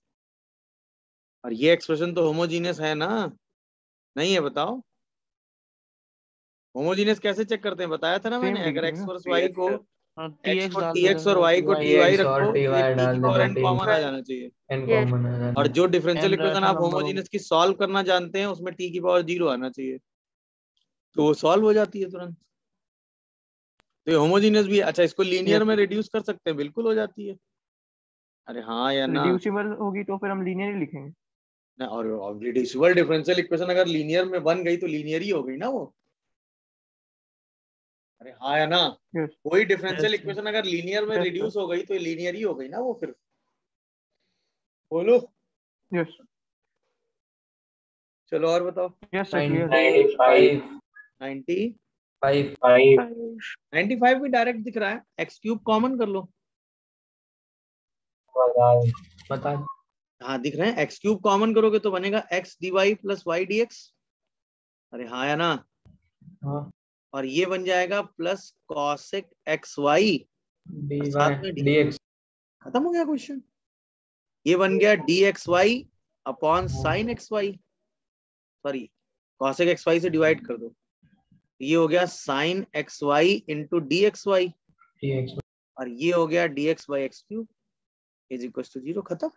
और ये एक्सप्रेशन तो होमोजीनियस है ना, नहीं है? बताओ होमोजीनियस कैसे चेक करते हैं, बताया था ना सेम मैंने। अगर डिग्री एक्स ना। वर्स वाई को हाँ एक्स TX को डाल टी देना एक्स और सर, वाई को TY। टी वाई TX और रखो, तो ये TY टी डाल की पावर देना, एन T कॉमन आ जाना चाहिए। n यस कॉमन आ जाता और है। जो डिफरेंशियल n इक्वेशन रैशनल आप नंबर होमोजीनियस की सॉल्व करना जानते हैं उसमें टी की पावर 0 आना चाहिए, तो वो सॉल्व हो जाती है तुरंत। तो ये होमोजीनियस भी। अच्छा, इसको लीनियर में रिड्यूस कर सकते हैं? बिल्कुल हो जाती है। अरे हाँ या ना? रिड्यूसिबल होगी तो फिर हम लीनियर ही लिखेंगे। ना, और रिड्यूसिबल डिफरेंशियल इक्वेशन अगर लीनियर में बन गई तो लीनियर ही हो गई ना वो। अरे हाँ या ना? यस कोई डिफरेंशियल यस इक्वेशन अगर लीनियर में यस सर। रिड्यूस हो गई तो लीनियर ही हो गई ना वो फिर। बोलो। यस चलो और बताओ। Yes sir clear. 95 90 5 5 95 भी डायरेक्ट दिख रहा है, एक्स क्यूब कॉमन कर लो। बता। हाँ दिख रहे हैं, एक्स क्यूब कॉमन करोगे तो बनेगा x D y plus y D x. अरे हाँ या ना? हाँ और ये बन जाएगा प्लस कॉसेक एक्स वाई और साथ में डी। dx। खत्म हो गया क्वेश्चन। ये बन गया D x y upon sine x y, sorry cosec x y से डिवाइड कर दो, ये हो गया sine x y into d x y, dx और ये हो गया D x by x cube is equal to 0। खत्म।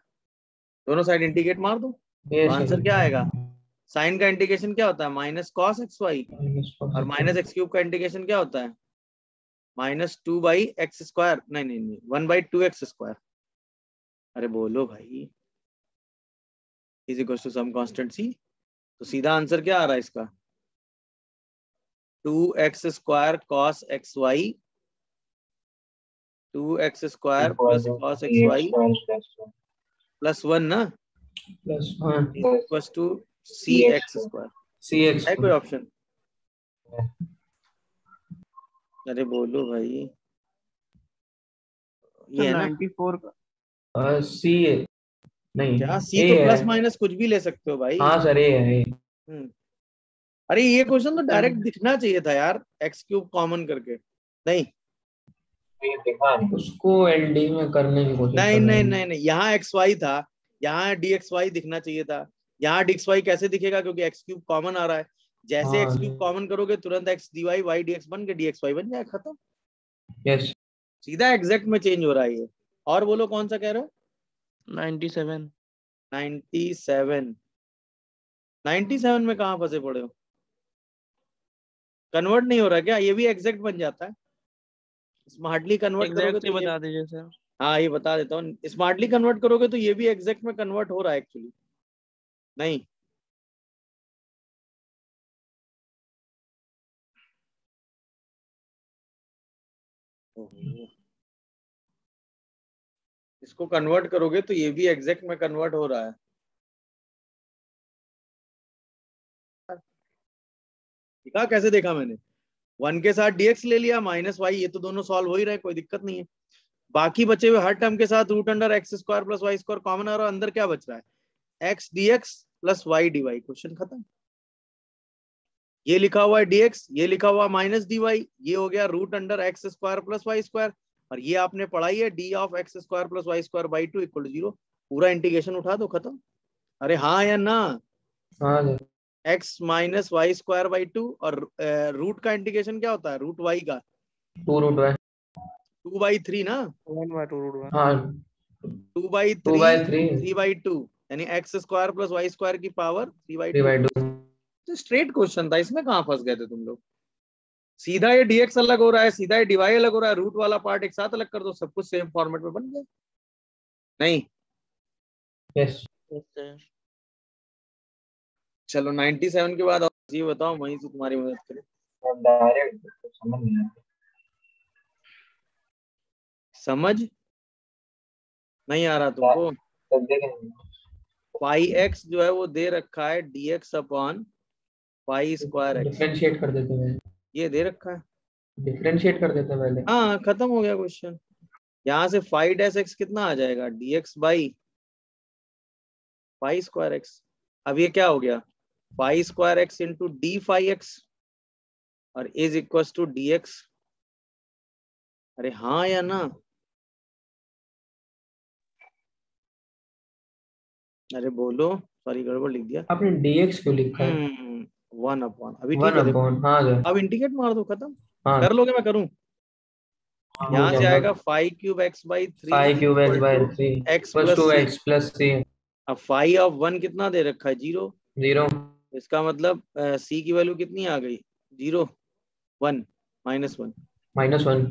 दोनों साइड इंटीग्रेट मार दो, तो आंसर क्या आएगा? साइन का इंटीग्रेशन क्या होता है? माइनस कॉस एक्स वाई, और माइनस एक्स क्यूब का इंटीग्रेशन क्या होता है? माइनस 2 बाई एक्स स्क्वायर, नहीं 1 बाई 2 एक्स स्क्वायर। अरे बोलो भाई, is equal to some constant C. तो सीधा आंसर क्या आ रहा है इसका? 2x square cos x y, 2x square plus cos x y plus 1 ना, plus 1 equal to C x square. cx। है कोई ऑप्शन? अरे बोलो भाई, ये है ना? 94 का। c है। नहीं क्या सी a तो है। प्लस माइनस कुछ भी ले सकते हो भाई। हाँ सर a है a। अरे ये क्वेश्चन तो डायरेक्ट दिखना चाहिए था यार, एक्स क्यूब कॉमन करके। नहीं उसको एलडी में करने की कोशिश नहीं कर रहे नहीं हैं। नहीं नहीं, यहाँ एक्स वाई था, यहाँ डी एक्स वाई दिखना चाहिए था। यहाँ डी एक्स वाई कैसे दिखेगा? क्योंकि एक्स क्यूब कॉमन आ रहा है। जैसे एक्स क्यूब हाँ कॉमन करोगे तुरंत x D y y D x बन के डी एक्स वाई बन जाए, खत्म। यस। सीधा एग्जैक्ट में चेंज हो रहा है ये। और बोलो कौन सा कह रहे हो? 97। 97। 97 में कहाँ फंसे पड़े हो? कन्वर्ट नहीं हो रहा क्या? ये भी एग्जैक्ट बन जाता है, स्मार्टली कन्वर्ट करोगे एग्जैक्ट तो ही ये। बता दीजिए सर। हाँ ये बता देता हूँ, स्मार्टली कन्वर्ट करोगे तो ये भी एग्जैक्ट में कन्वर्ट हो रहा है एक्चुअली। नहीं ओहो। इसको कन्वर्ट करोगे तो ये भी एग्जैक्ट में कन्वर्ट हो रहा है। देखा कैसे देखा मैंने? 1 के साथ dx ले लिया, माइनस वाई, ये तो दोनों सॉल्व हो ही रहे, कोई दिक्कत नहीं है। बाकी बचे हुए हर टर्म के साथ root under x square plus y square common आ रहा है, अंदर क्या बच रहा है? X dx plus y dy। Question खत्म। ये लिखा हुआ है dx, ये लिखा हुआ माइनस dy, ये हो गया root under x square plus y square, और ये आपने पढ़ाई है d of x square plus y square by 2 equal to 0। पूरा इंटीग्रेशन उठा दो, खत्म। अरे हाँ या ना? हाँ सर। X minus y square by 2, और रूट का इंटीग्रेशन क्या होता है? रूट वाई का 2 रूट y। 2/3 ना, 1/2√1। हाँ 2/3 2/3 3/2, यानी x square plus y square की पावर 3/2। 3/2। तो स्ट्रेट क्वेश्चन था, इसमें कहाँ फंस गए थे तुम लोग? सीधा ये dx अलग हो रहा है, सीधा ये dy अलग हो रहा है, रूट वाला पार्ट एक साथ अलग कर दो, सब कुछ सेम फॉर्मेट में बन गया। नहीं यस। चलो 97 के बाद और ये बताओ, वहीं से तुम्हारी मदद करें। डायरेक्ट समझ नहीं आता। समझ नहीं आ रहा तुमको? तब देखेंगे। पाई एक्स जो है वो दे रखा है dx upon pi square x, differentiate कर देते हैं, ये दे रखा है। डिफरेंशिएट कर देते हैं पहले। हाँ खत्म हो गया क्वेश्चन। यहाँ से फाई डैश एक्स कितना आ जाएगा, dx by pi square x. अब ये क्या हो गया, pi square x into D phi x और is equal to D x. अरे हाँ या ना? अरे बोलो, सॉरी गड़बड़ लिख दिया। आपने dx क्यों लिखा है? 1 अपॉन, अभी वन ठीक है देखो। अपॉन, हाँ सर, अब इंटीग्रेट मार दो, खत्म। हाँ कर लोगे? मैं करूं? यहाँ से आएगा five cube x by 3 5 cube x by 3 x plus plus 2x plus 3 अब फाइव ऑफ 1 कितना दे रखा है, 0। 0 इसका मतलब सी की वैल्यू कितनी आ गई, 0 1 -1। -1।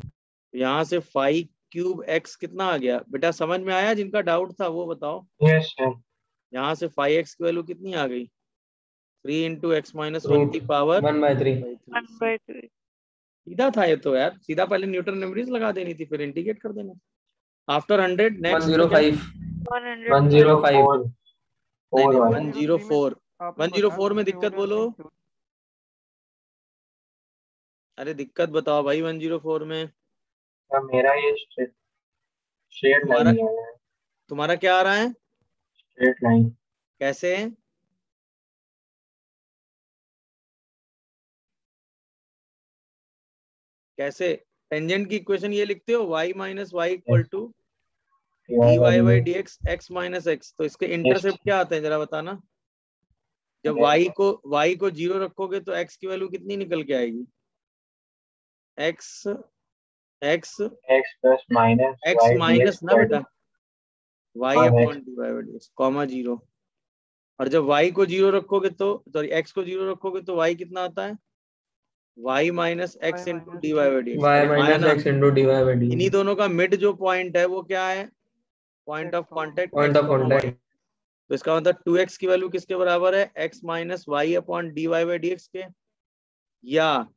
यहाँ से फाइव क्यूब एक्स कितना आ गया बेटा, समझ में आया? जिनका डाउट था वो बताओ। Yes sir. यहाँ से 5x की वैल्यू कितनी आ गई, 3 इंटू एक्स माइनस 1 की पावर 1/3। 1/3। सीधा था ये तो यार, सीधा पहले न्यूटन नंबरीज लगा देनी थी, फिर इंटीग्रेट कर देना। After 100 next 105 105। 104 104 में दिक्कत बोलो। अरे दिक्कत बताओ भाई 104 में। मेरा ये स्ट्रेट लाइन है। तुम्हारा क्या आ रहा है? Straight line. कैसे? कैसे? टेंजेंट की इक्वेशन ये लिखते हो, y minus y equal to dy by dx x minus x. तो इसके इंटरसेप्ट क्या आते हैं जरा बताना। जब y को 0 रखोगे तो x की वैल्यू कितनी निकल के आएगी, x plus minus x minus ना बेटा y upon dy by dx comma 0। और जब y को 0 रखोगे तो सॉरी x को 0 रखोगे तो y कितना आता है, y minus x into D y by d y - x into dy by dx। इन्हीं दोनों का मिड जो पॉइंट है वो क्या है, point of contact. Point of contact. तो इसका मतलब 2x की वैल्यू किसके बराबर है, x minus y upon D y by D x के, या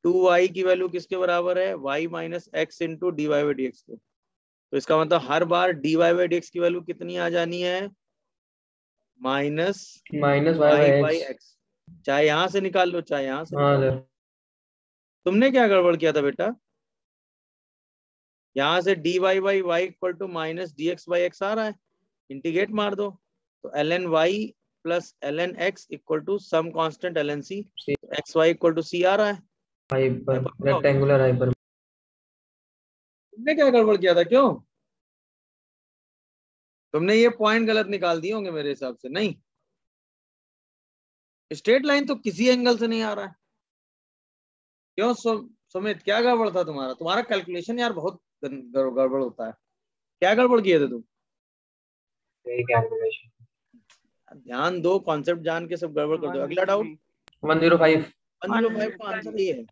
2y की वैल्यू किसके बराबर है, y minus x into D y by D x के। तो इसका मतलब हर बार D y by D x की वैल्यू कितनी आ जानी है, minus y by x। X. चाहे यहाँ से निकाल लो चाहे यहाँ से हाँ निकाल लो। सर। तुमने क्या गड़बड़ किया था बेटा, यहाँ से D y by y equal to minus D x by x आ रहा है, इंटीग्रेट मार दो तो ln y plus ln x equal to some constant ln c, x y equal to c आ रहा है। Hyper rectangular hyper. तुमने क्या गड़बड़ किया था, क्यों? तुमने ये पॉइंट गलत निकाल दिए होंगे मेरे हिसाब से। नहीं, स्ट्रेट लाइन तो किसी एंगल से नहीं आ रहा है। क्यों सुमित, क्या गड़बड़ था तुम्हारा? तुम्हारा कैलकुलेशन यार बहुत गड़बड़ होता है। क्या गड़बड़ किए थे तुम? ध्यान दो, कॉन्सेप्ट जान के सब गड़बड़ कर दो। अगला डाउट 105। 105 का आंसर ये है।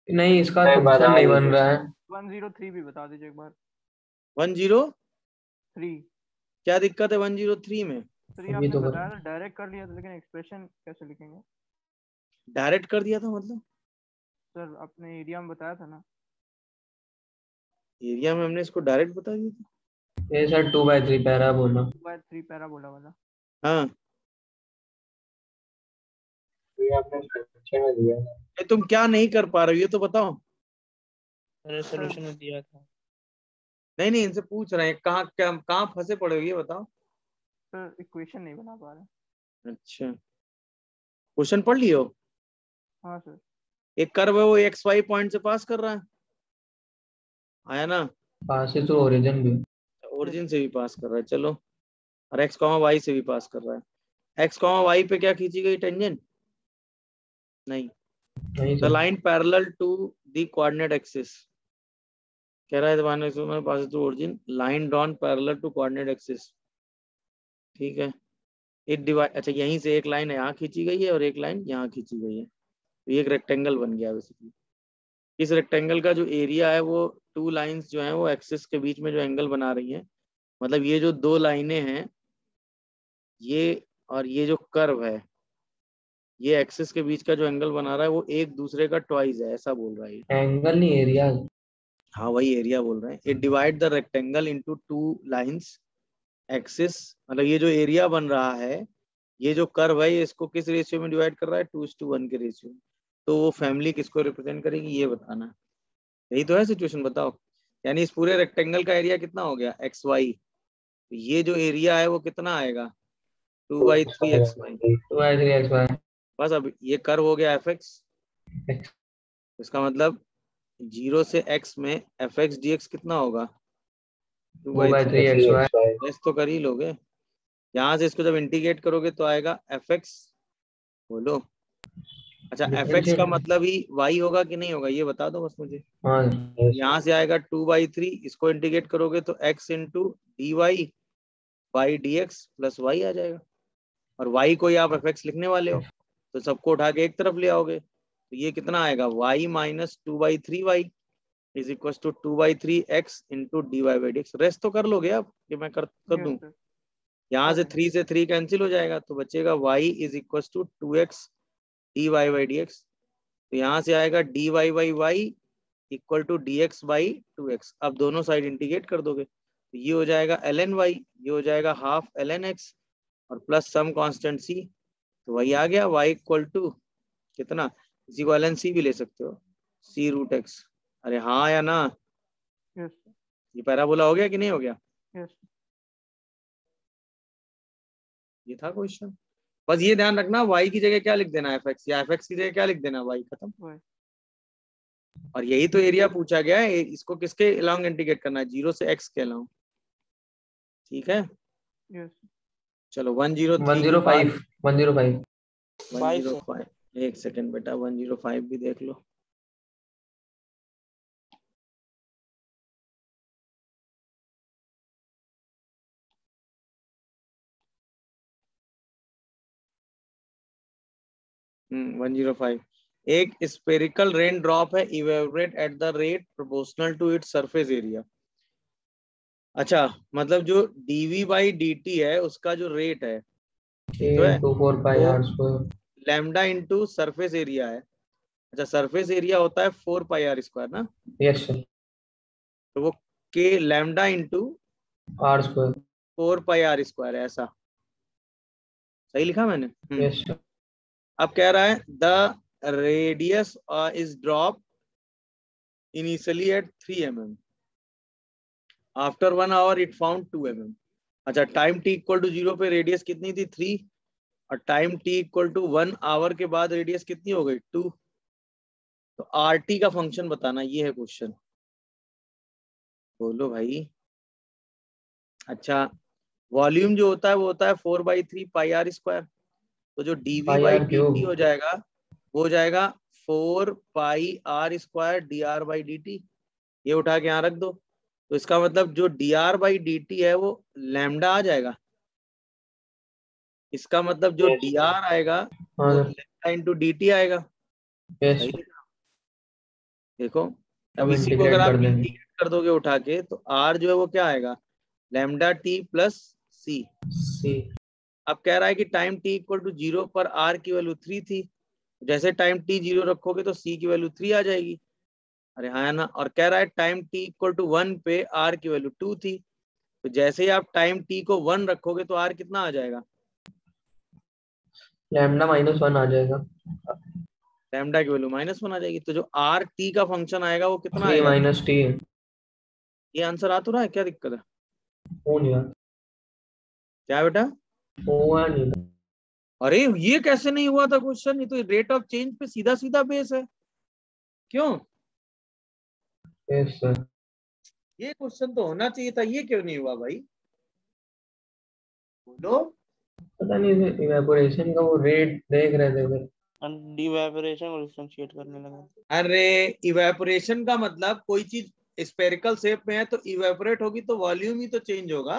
नहीं, इसका फंक्शन नहीं बन रहा है। 103 भी बता दीजिए एक बार। 103 क्या दिक्कत है 103 में? सर आपने बताया था डायरेक्ट कर लिया था, लेकिन एक्सप्रेशन कैसे लिखेंगे? डायरेक्ट कर दिया था मतलब? सर आपने एरिया में बताया था ना। एरिया में हमने इसको डायरेक्ट बता दिया था। ये सर 2/3 पैरा बोला। 2/3 पैरा बोला वाला। हाँ आपने सॉल्यूशन में दिया है। तुम क्या नहीं कर पा रहे हो ये तो बताओ। अरे सॉल्यूशन में दिया था। नहीं इनसे पूछ रहे हैं कहाँ फंसे पड़े हो ये बताओ। सर इक्वेशन नहीं बना पा रहे। अच्छा क्वेश्चन पढ़ लियो। हाँ सर। एक कर्व है वो एक्स वाई पॉइंट से पास कर रहा है, आया ना? पास से तो ओरिजिन भी, ओरिजिन से भी पास कर रहा है, चलो। और एक्स कॉमा वाई से भी पास कर रहा है। एक्स कॉमा वाई पे क्या खींची गई, टेंजेंट? नहीं। The line parallel to the coordinate axis, कह रहा है pass to origin, line drawn parallel to coordinate axis. ठीक है, इट डिवाइड, अच्छा यहीं से एक लाइन यहाँ खींची गई है और एक लाइन यहाँ खींची गई है, तो एक रेक्टेंगल बन गया बेसिकली। इस रेक्टेंगल का जो एरिया है वो टू लाइंस जो हैं वो एक्सिस के बीच में जो एंगल बना रही हैं, मतलब ये जो दो लाइनें हैं ये और ये जो कर्व है ये एक्सिस के बीच का जो एंगल बना रहा है वो एक दूसरे का ट्वाइस है, ऐसा बोल रहा है। एंगल नहीं एरिया। हाँ वही एरिया बोल रहे हैं। It divide the rectangle into two lines axis मतलब ये जो एरिया बन रहा है, ये जो कर्व है, ये इसको किस रेशियो में डिवाइड कर रहा है? 2:1 के रेशियो में। तो वो फैमिली किसको रिप्रेजेंट करेगी ये बताना है। यही तो है सिचुएशन, बताओ। यानी इस पूरे रेक्टेंगल का एरिया कितना हो गया? X y. ये जो एरिया है वो कितना आएगा? 2/3xy। 2/3xy। बस अब ये कर्व हो गया एफ एक्स। इसका मतलब 0 से x में एफ एक्स डी एक्स कितना होगा? 2/3xy। रेस तो कर ही लोगे। यहाँ से इसको जब इंटीग्रेट करोगे तो आएगा एफ एक्स। बोलो। अच्छा एफ एक्स का मतलब ही y होगा कि नहीं होगा ये बता दो बस मुझे। हाँ यहाँ से आएगा 2/3, इसको इंटीग्रेट करोगे तो x into D y by D x plus y आ जाएगा। और y को ही आप एफ एक्स लिखने वाले हो तो सबको उठा के एक तरफ ले आओगे तो ये कितना आएगा? y minus 2/3y is equal to 2/3x into D y by D x. Rest तो कर लोगे आप कि मैं कर दूं? यहाँ से 3 से 3 कैंसिल हो जाएगा तो बचेगा y is equal to 2x d y by D x. तो यहाँ से आएगा d y by y equal to D x by 2x। अब दोनों साइड इंटीग्रेट कर दोगे तो ये हो जाएगा ln y, ये हो जाएगा हाफ ln x और प्लस सम कांस्टेंट c। तो वही आ गया y इक्वल टू कितना? इसी को ln c भी ले सकते हो, c रूट x। अरे हाँ या ना? ये पैराबोला हो गया कि नहीं हो गया? ये था क्वेश्चन। बस ये ध्यान रखना y की जगह क्या लिख देना एफ एक्स, या fx की जगह क्या लिख देना y, खत्म। और यही तो एरिया पूछा गया है, इसको किसके अलोंग इंटीग्रेट करना है? 0 से x के अलोंग। ठीक है चलो 105 एक सेकंड बेटा, 105 भी देख लो। हम्म 105 एक स्पेरिकल रेन ड्रॉप है, evaporate at the rate proportional to its surface area. अच्छा मतलब जो dv बाई dt है उसका जो रेट है तो है लैम्डा इंटू सरफेस एरिया है। अच्छा सरफेस एरिया होता है 4πr² ना? Yes sir. तो वो k lambda into r²। 4πr² है, ऐसा सही लिखा मैंने? Yes sir. अब कह रहा है the radius is drop initially at 3 mm, after 1 hour it found 2 mm। अच्छा टाइम t इक्वल टू 0 पे रेडियस कितनी थी? 3। और time t equal to 1 hour के बाद रेडियस कितनी हो गई? 2। तो RT का फंक्शन बताना, ये है क्वेश्चन। बोलो भाई। अच्छा वॉल्यूम जो होता है वो होता है 4/3πr²। तो जो dv बाई dt हो जाएगा वो हो जाएगा 4πr² dr बाई dt। ये उठा के यहाँ रख दो तो इसका मतलब जो dr बाई dt है वो लैम्डा आ जाएगा। इसका मतलब जो dr आएगा वो लैम्डा इंटू dt आएगा। सही देखो अब इसी को अगर आप इंटीग्रेट कर दोगे उठा के तो r जो है वो क्या आएगा? Lambda t plus c। अब कह रहा है कि टाइम t इक्वल टू 0 पर r की वैल्यू 3 थी, जैसे टाइम t 0 रखोगे तो c की वैल्यू 3 आ जाएगी। अरे हाँ ना? और कह रहा है टाइम t इक्वल टू 1 पे r की वैल्यू 2 थी, तो जैसे ही आप टाइम t को 1 रखोगे तो r कितना आ जाएगा? लैम्डा -1 आ जाएगा। लैम्डा की वैल्यू -1 आ जाएगी। तो जो r t का फंक्शन आएगा वो कितना 3 आएगा? - t। ये आंसर आ तो रहा है, क्या दिक्कत है? हो नहीं रहा। क्या बेटा? हुआ नहीं। अरे ये कैसे नहीं हुआ था क्वेश्चन? ये तो रेट ऑफ चेंज पे सीधा सीधा बेस है। क्यों? Yes sir. ये क्वेश्चन तो होना चाहिए था, ये क्यों नहीं हुआ भाई? बोलो। पता नहीं इवेपोरेशन का वो रेट देख रहे थे सर। इवेपोरेशन और डिफरेंशिएट करने लगा। अरे इवेपोरेशन का मतलब कोई चीज स्पेरिकल शेप में है तो इवेपोरेट होगी तो वॉल्यूम ही तो चेंज होगा।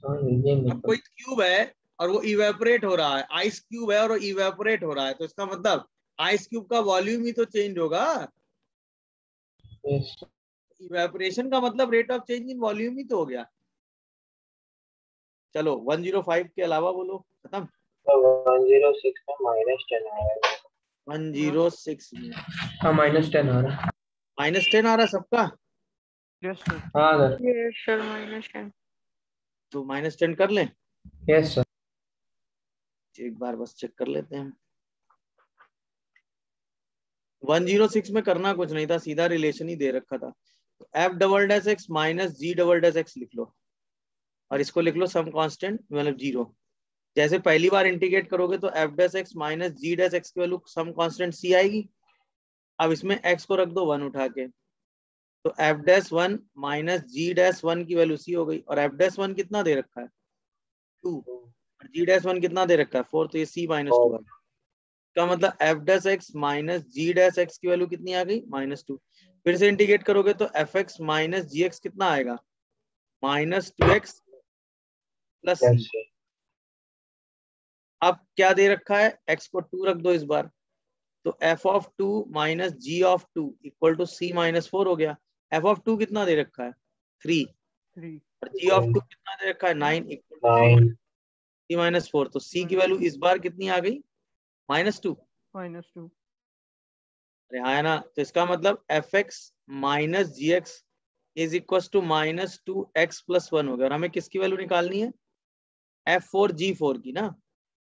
अब कोई क्यूब है और वो इवेपोरेट हो रहा है, आइस क्यूब है और वो इवेपोरेट हो रहा है, तो इसका मतलब आइस क्यूब का वॉल्यूम ही तो चेंज होगा। इवेपोरेशन का मतलब rate of change in volume ही तो हो गया। चलो 105 के अलावा बोलो, खत्म। 106 में -10 आ रहा है। 106 में हाँ -10 आ रहा है। -10 आ रहा है सबका? Yes sir. हाँ सर। Yes sir -10। तो -10 कर लें? Yes sir. एक बार बस चेक कर लेते हैं। 106 में करना कुछ नहीं था, सीधा रिलेशन ही दे रखा था। तो f"(x) - g"(x) लिख लो और इसको लिख लो सम कांस्टेंट मतलब 0। जैसे पहली बार इंटीग्रेट करोगे तो f"(x) - g"(x) की वैल्यू सम कांस्टेंट c आएगी। अब इसमें x को रख दो 1 उठा के, तो f'(1) - g'(1) की वैल्यू c हो गई। और f'(1) कितना दे रखा है 2 और g'(1) कितना दे रखा है 4, तो ये c - 2 है। का मतलब f'(x) - g'(x) की वैल्यू कितनी आ गई -2। फिर से इंटीग्रेट करोगे तो fx - gx कितना आएगा -2x + c। अब क्या दे रखा है, x को 2 रख दो इस बार, तो f(2) - g(2) = c - 4 हो गया। f(2) कितना दे रखा है 3 और g(2) कितना दे रखा है 9 = c - 4, तो c की वैल्यू इस बार कितनी आ गई -2। अरे हाँ है ना, तो इसका मतलब fx - gx = -2x + 1 हो गया। और हमें किसकी वैल्यू निकालनी है f4 g4 की ना,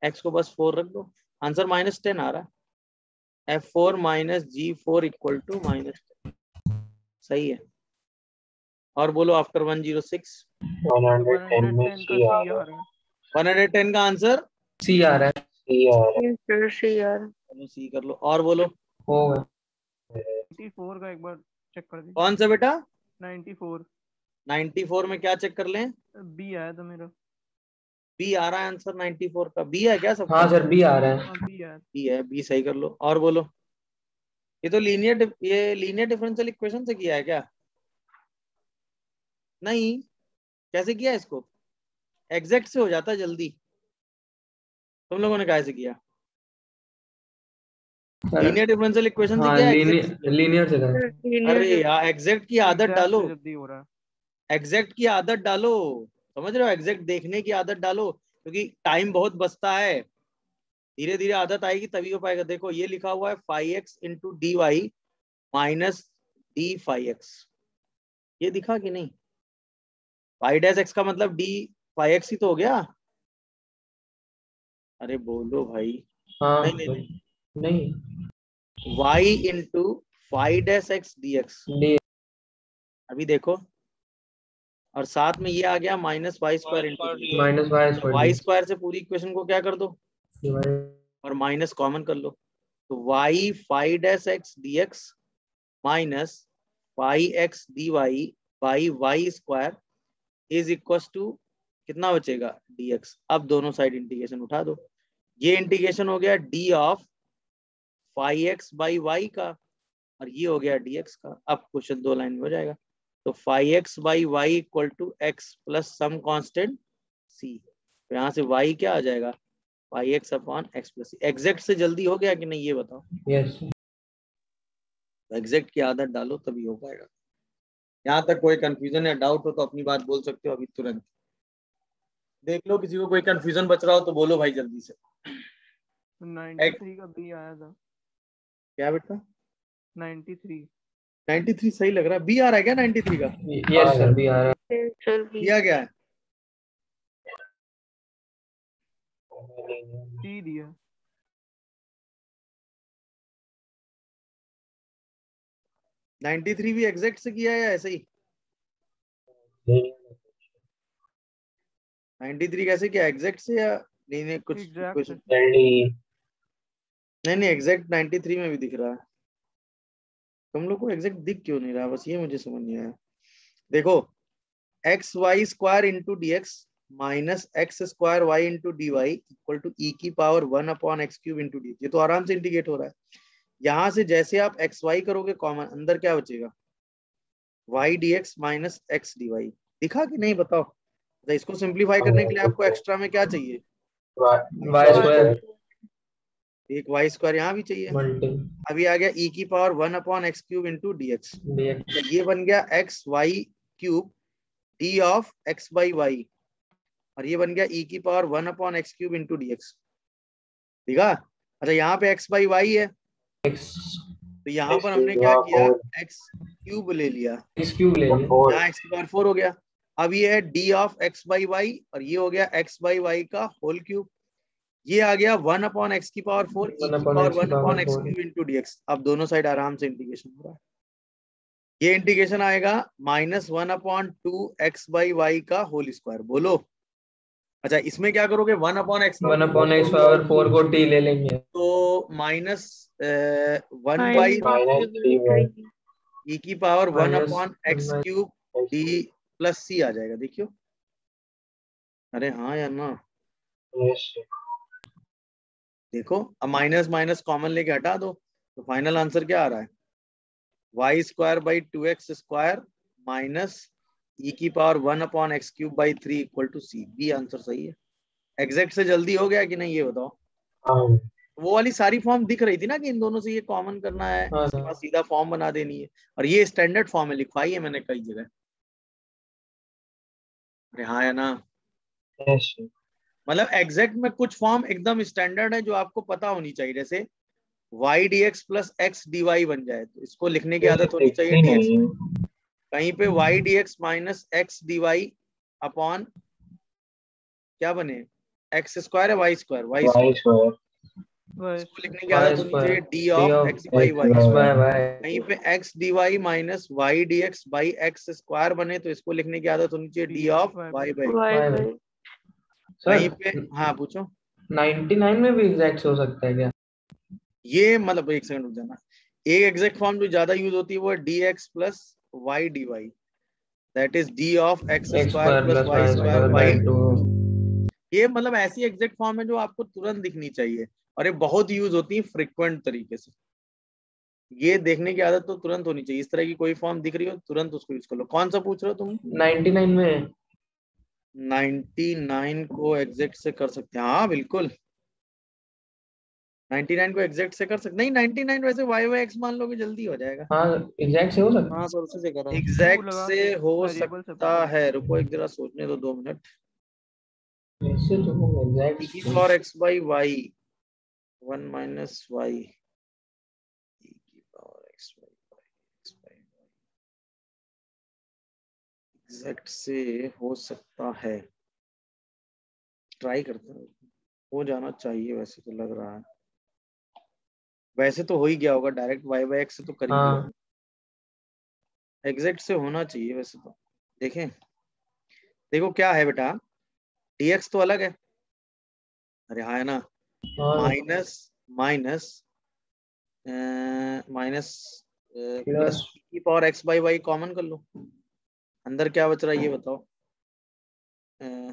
x को बस 4 रख दो, आंसर -10 आ रहा है। f4 - g4 = -10, सही है। और बोलो आफ्टर 106 110 में C आ रहा है। 110 का आंसर सी आ रहा है। C आ रहा है। यार चलो सी कर लो। और बोलो हो गया। 94 का एक बार चेक कर दीजिए। कौन सा बेटा 94 94 में क्या चेक कर लें? बी आया था मेरा। बी आ रहा है आंसर 94 का, बी है क्या सबका? हाँ सर बी आ रहा है। हाँ बी आया। बी है, बी सही कर लो। और बोलो ये तो लीनियर डिफरेंशियल इक्वेशन से किया है क्या? नहीं, कैसे किया है इसको? एग्जैक्ट से हो जाता है जल्दी। तुम लोगों ने कैसे किया? लीनियर डिफरेंशियल इक्वेशन से हाँ किया है एग्जैक्ट? लीनियर से करें। अरे यार एग्जैक्ट की आदत डालो, जल्दी हो रहा है। एग्जैक्ट की आदत डालो, समझ रहे हो? एग्जैक्ट देखने की आदत डालो, क्योंकि टाइम बहुत बचता है। धीरे धीरे आदत आएगी तभी हो पाएगा। देखो ये लिखा हुआ है 5x × dy - d 5x, ये दिखा कि नहीं? 5' का मतलब d 5x ही तो हो गया। अरे बोलो भाई। हाँ नहीं नहीं नहीं, नहीं y × 5' dx। डी अभी देखो, और साथ में ये आ गया -y² × -y² से पूरी इक्वेशन को क्या कर दो डिवाइड और माइनस कॉमन कर लो, तो y 5' dx - 5x dy y² = कितना बचेगा dx। अब दोनों साइड इंटीग्रेशन उठा दो, ये इंटीग्रेशन हो गया d ऑफ 5x/y का और ये हो गया dx का। अब क्वेश्चन 2 लाइन में हो जाएगा। तो 5x/y = x + सम कांस्टेंट c। तो यहाँ से y क्या आ जाएगा 5x/x + c। एग्जैक्ट से जल्दी हो गया कि नहीं ये बताओ? यस एग्जैक्ट की आदत डालो तभी हो पाएगा। यहाँ तक कोई कंफ्यूजन या डाउट हो तो अपनी बात बोल सकते हो अभी तुरंत। देख लो किसी को कोई कंफ्यूजन बच रहा हो तो बोलो भाई जल्दी से। 93 का बी आया था। क्या बेटा 93 सही लग रहा है। बी आ रहा है क्या 93 का? यस सर बी आ रहा है। चल भी दिया गया है सी दिया। 93 भी एग्जैक्ट से किया है या ऐसे ही? 93 कैसे किया, एग्जैक्ट से या नहीं? कुछ Exact क्वेश्चन जल्दी नहीं एग्जैक्ट 93 में भी दिख रहा है। तुम लोग को एग्जैक्ट दिख क्यों नहीं रहा, बस ये मुझे समझ नहीं आया। देखो xy² × dx - x² y × dy = e⁻1/x³ × dx। ये तो आराम से इंटीग्रेट हो रहा है। यहां से जैसे आप xy करोगे कॉमन, अंदर क्या बचेगा y dx - x dy। दिखा कि नहीं बताओ? तो इसको सिंप्लीफाई करने के लिए आपको एक्स्ट्रा में क्या चाहिए? y² एक y² यहाँ भी चाहिए। मल्टी अभी आ गया e⁻1/x³ × dx। dx ये बन गया xy³ d ऑफ x/y और ये बन गया e⁻1/x³ × dx। ठीक है? अच्छा यहाँ पे x/y है x तो यहाँ पर हमने क्या किया x³ ले लिया, x³ ले लिया। यहाँ x⁻4 हो गया। अब ये है d of x by y और ये हो गया एक्स बाई वाई का होल क्यूब। ये आ गया 1 अपॉन एक्स की पावर 4 ई की power 1 upon x cube into d x. अब दोनों साइड आराम से इंटीग्रेशन हो रहा है। ये इंटीग्रेशन आएगा -1 अपॉन 2 एक्स बाई वाई का होल स्क्वायर। बोलो। अच्छा इसमें क्या करोगे 1 upon x 1 upon x power 4 को टी ले लेंगे तो -1 बाई ई की power 1 upon x cube D plus C आ जाएगा। देखियो। अरे हाँ या ना। देखो अब माइनस माइनस कॉमन लेके हटा दो तो फाइनल आंसर क्या आ रहा है y square by 2x square minus e की power 1 upon x cube by 3 equal to C. B answer सही है। एग्जैक्ट से जल्दी हो गया कि नहीं ये बताओ। वो वाली सारी फॉर्म दिख रही थी ना कि इन दोनों से ये कॉमन करना है, इसके बाद सीधा फॉर्म बना देनी है और ये स्टैंडर्ड फॉर्म है, लिखवाई है मैंने कई जगह। अरे हाँ या ना। मतलब एग्जैक्ट में कुछ फॉर्म एकदम स्टैंडर्ड है जो आपको पता होनी चाहिए। जैसे y dx plus x dy बन जाए तो इसको लिखने की आदत होनी चाहिए dx। कहीं पे y dx minus x dy upon क्या बने x स्क्वायर है y स्क्वायर इसको लिखने की आदत होनी चाहिए d of x by y। कहीं पे x dy minus y dx by x square बने तो इसको लिखने की आदत होनी चाहिए d ऑफ y बाई। कहीं पे हाँ पूछो 99 में भी एग्जैक्ट हो सकता है क्या? ये मतलब एक सेकंड रुक जाना। एक एग्जैक्ट फॉर्म जो ज्यादा यूज होती है वो है dx plus y dy that is d of x square plus y square by 2। ये मतलब ऐसी एग्जैक्ट फॉर्म है जो आपको तुरंत दिखनी चाहिए और ये बहुत यूज होती है फ्रिक्वेंट तरीके से। ये देखने की आदत तो तुरंत होनी चाहिए। इस तरह की कोई फॉर्म दिख रही हो तुरंत उसको यूज कर लो। कौन सा पूछ रहे हो तुम? 99 में 99 को एग्जैक्ट से कर सकते हैं। हाँ बिल्कुल 99 को एग्जैक्ट से कर सकते नहीं। 99 वैसे वाई वाई एक्स मान लोगे जल्दी हो जाएगा। हाँ एग्जैक्ट से हो सकता है। हाँ सर उसी से कर रहा हूँ। एग्जैक्ट से हो सकता है। रुको एक जरा सोचने दो 2 मिनट। वैसे तो वो exact e for x by y 1 minus y e की power x by y exact से हो सकता है। ट्राई करते हैं। हो जाना चाहिए वैसे तो लग रहा है। वैसे तो हो ही गया होगा डायरेक्ट y by x से तो कर ही दिया। एग्जैक्ट से होना चाहिए वैसे तो। देखें देखो क्या है बेटा dx तो अलग है। अरे हाँ है ना। माइनस माइनस माइनस प्लस की power x by y common कर लो। अंदर क्या बच रहा है ये बताओ।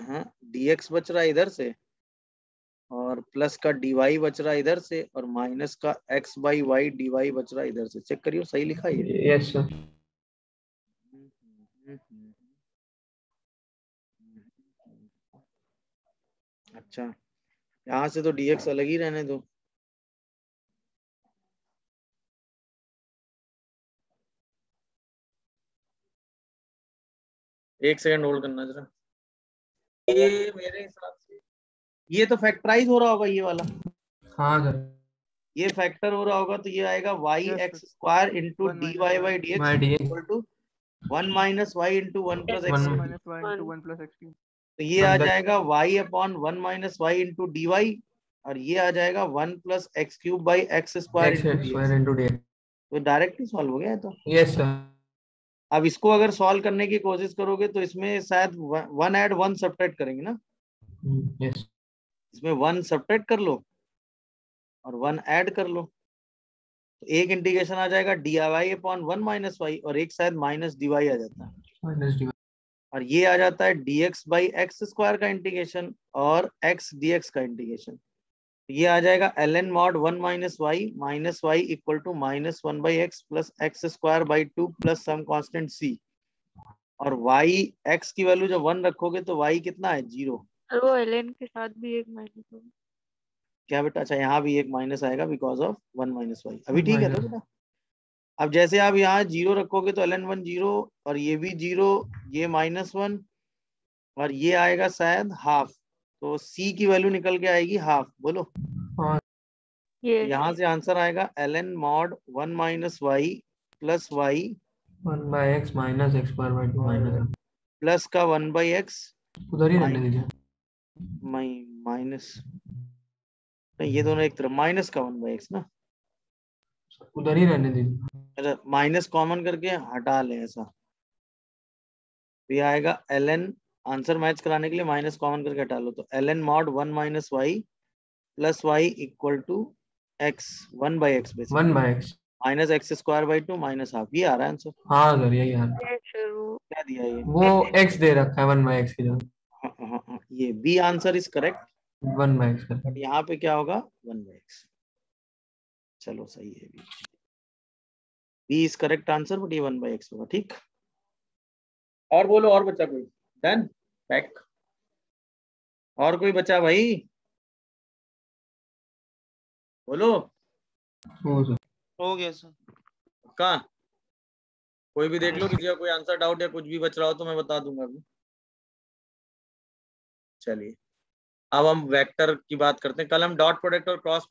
हाँ dx बच रहा है इधर से और प्लस का dy बच रहा है इधर से और माइनस का x बाई वाई dy बच रहा है इधर से। चेक करियो सही लिखा है ये। Yes sir. अच्छा यहाँ से तो dx अलग ही रहने दो। एक सेकंड होल्ड करना जरा। ये मेरे हिसाब से ये तो फैक्टराइज हो रहा होगा ये वाला। हाँ सर ये फैक्टर हो रहा होगा तो ये आएगा y x square into dy by dx equal to 1 minus y into 1 plus x. तो ये आ जाएगा y upon 1 minus y into d और ये आ जाएगा 1 plus x cube by x square into d. तो डायरेक्ट ही सॉल्व हो गया है तो। Yes sir. अब इसको अगर सॉल्व करने की कोशिश करोगे तो इसमें शायद 1 ऐड 1 सब्ट्रैक्ट करेंगे ना। यस इसमें 1 सब्ट्रैक्ट कर लो और 1 ऐड कर लो तो एक इंटीग्रेशन आ जाएगा d y upon 1 minus y और एक शायद माइनस डी वाई आ जाता है और ये आ जाता है dx बाई एक्स स्क्वायर का इंटीग्रेशन और x dx का इंटीग्रेशन। ये आ जाएगा ln mod 1 minus y equal to minus 1 by x plus x square by 2 plus some constant c और y x की वैल्यू जब 1 रखोगे तो y कितना है 0। और वो ln के साथ भी एक माइनस होगा क्या बेटा? अच्छा यहाँ भी एक माइनस आएगा बिकॉज ऑफ 1 माइनस वाई। अभी ठीक है तो बेटा। अब जैसे आप यहाँ 0 रखोगे तो ln 1 0 और ये भी 0 ये -1 और ये आएगा शायद हाफ तो c की वैल्यू निकल के आएगी हाफ। बोलो यहाँ से आंसर आएगा ln mod 1 minus y plus y 1 by x minus x square by 2 minus. Plus का 1/x उधर ही रहने दीजिए। माइनस नहीं, ये दोनों एक तरफ, माइनस का 1/x ना, उधर ही रहने दीजिए। अच्छा माइनस कॉमन करके हटा लें ऐसा, तो ये आएगा ln, आंसर मैच कराने के लिए माइनस कॉमन करके हटा लो, तो ln mod 1 minus y plus y equal to x 1/x basically 1/x minus x square by 2 minus half, ये आ रहा है आंसर। हाँ सर यही आ रहा है। ये सर वो क्या दिया ये? वो x दे रखा है 1/x की जगह। हाँ, ये B answer is correct, 1/x का। बट यहाँ पे क्या होगा 1/x। चलो सही है, B is correct answer, but ये 1/x होगा। ठीक, और बोलो, और बचा कोई? Done, back. और कोई बचा भाई? बोलो। हो सर। हो गया सर। कहाँ? कोई भी देख लो, किसी का कोई आंसर डाउट या कुछ भी बच रहा हो तो मैं बता दूंगा अभी। चलिए अब हम वेक्टर की बात करते हैं। कल हम डॉट प्रोडक्ट और क्रॉस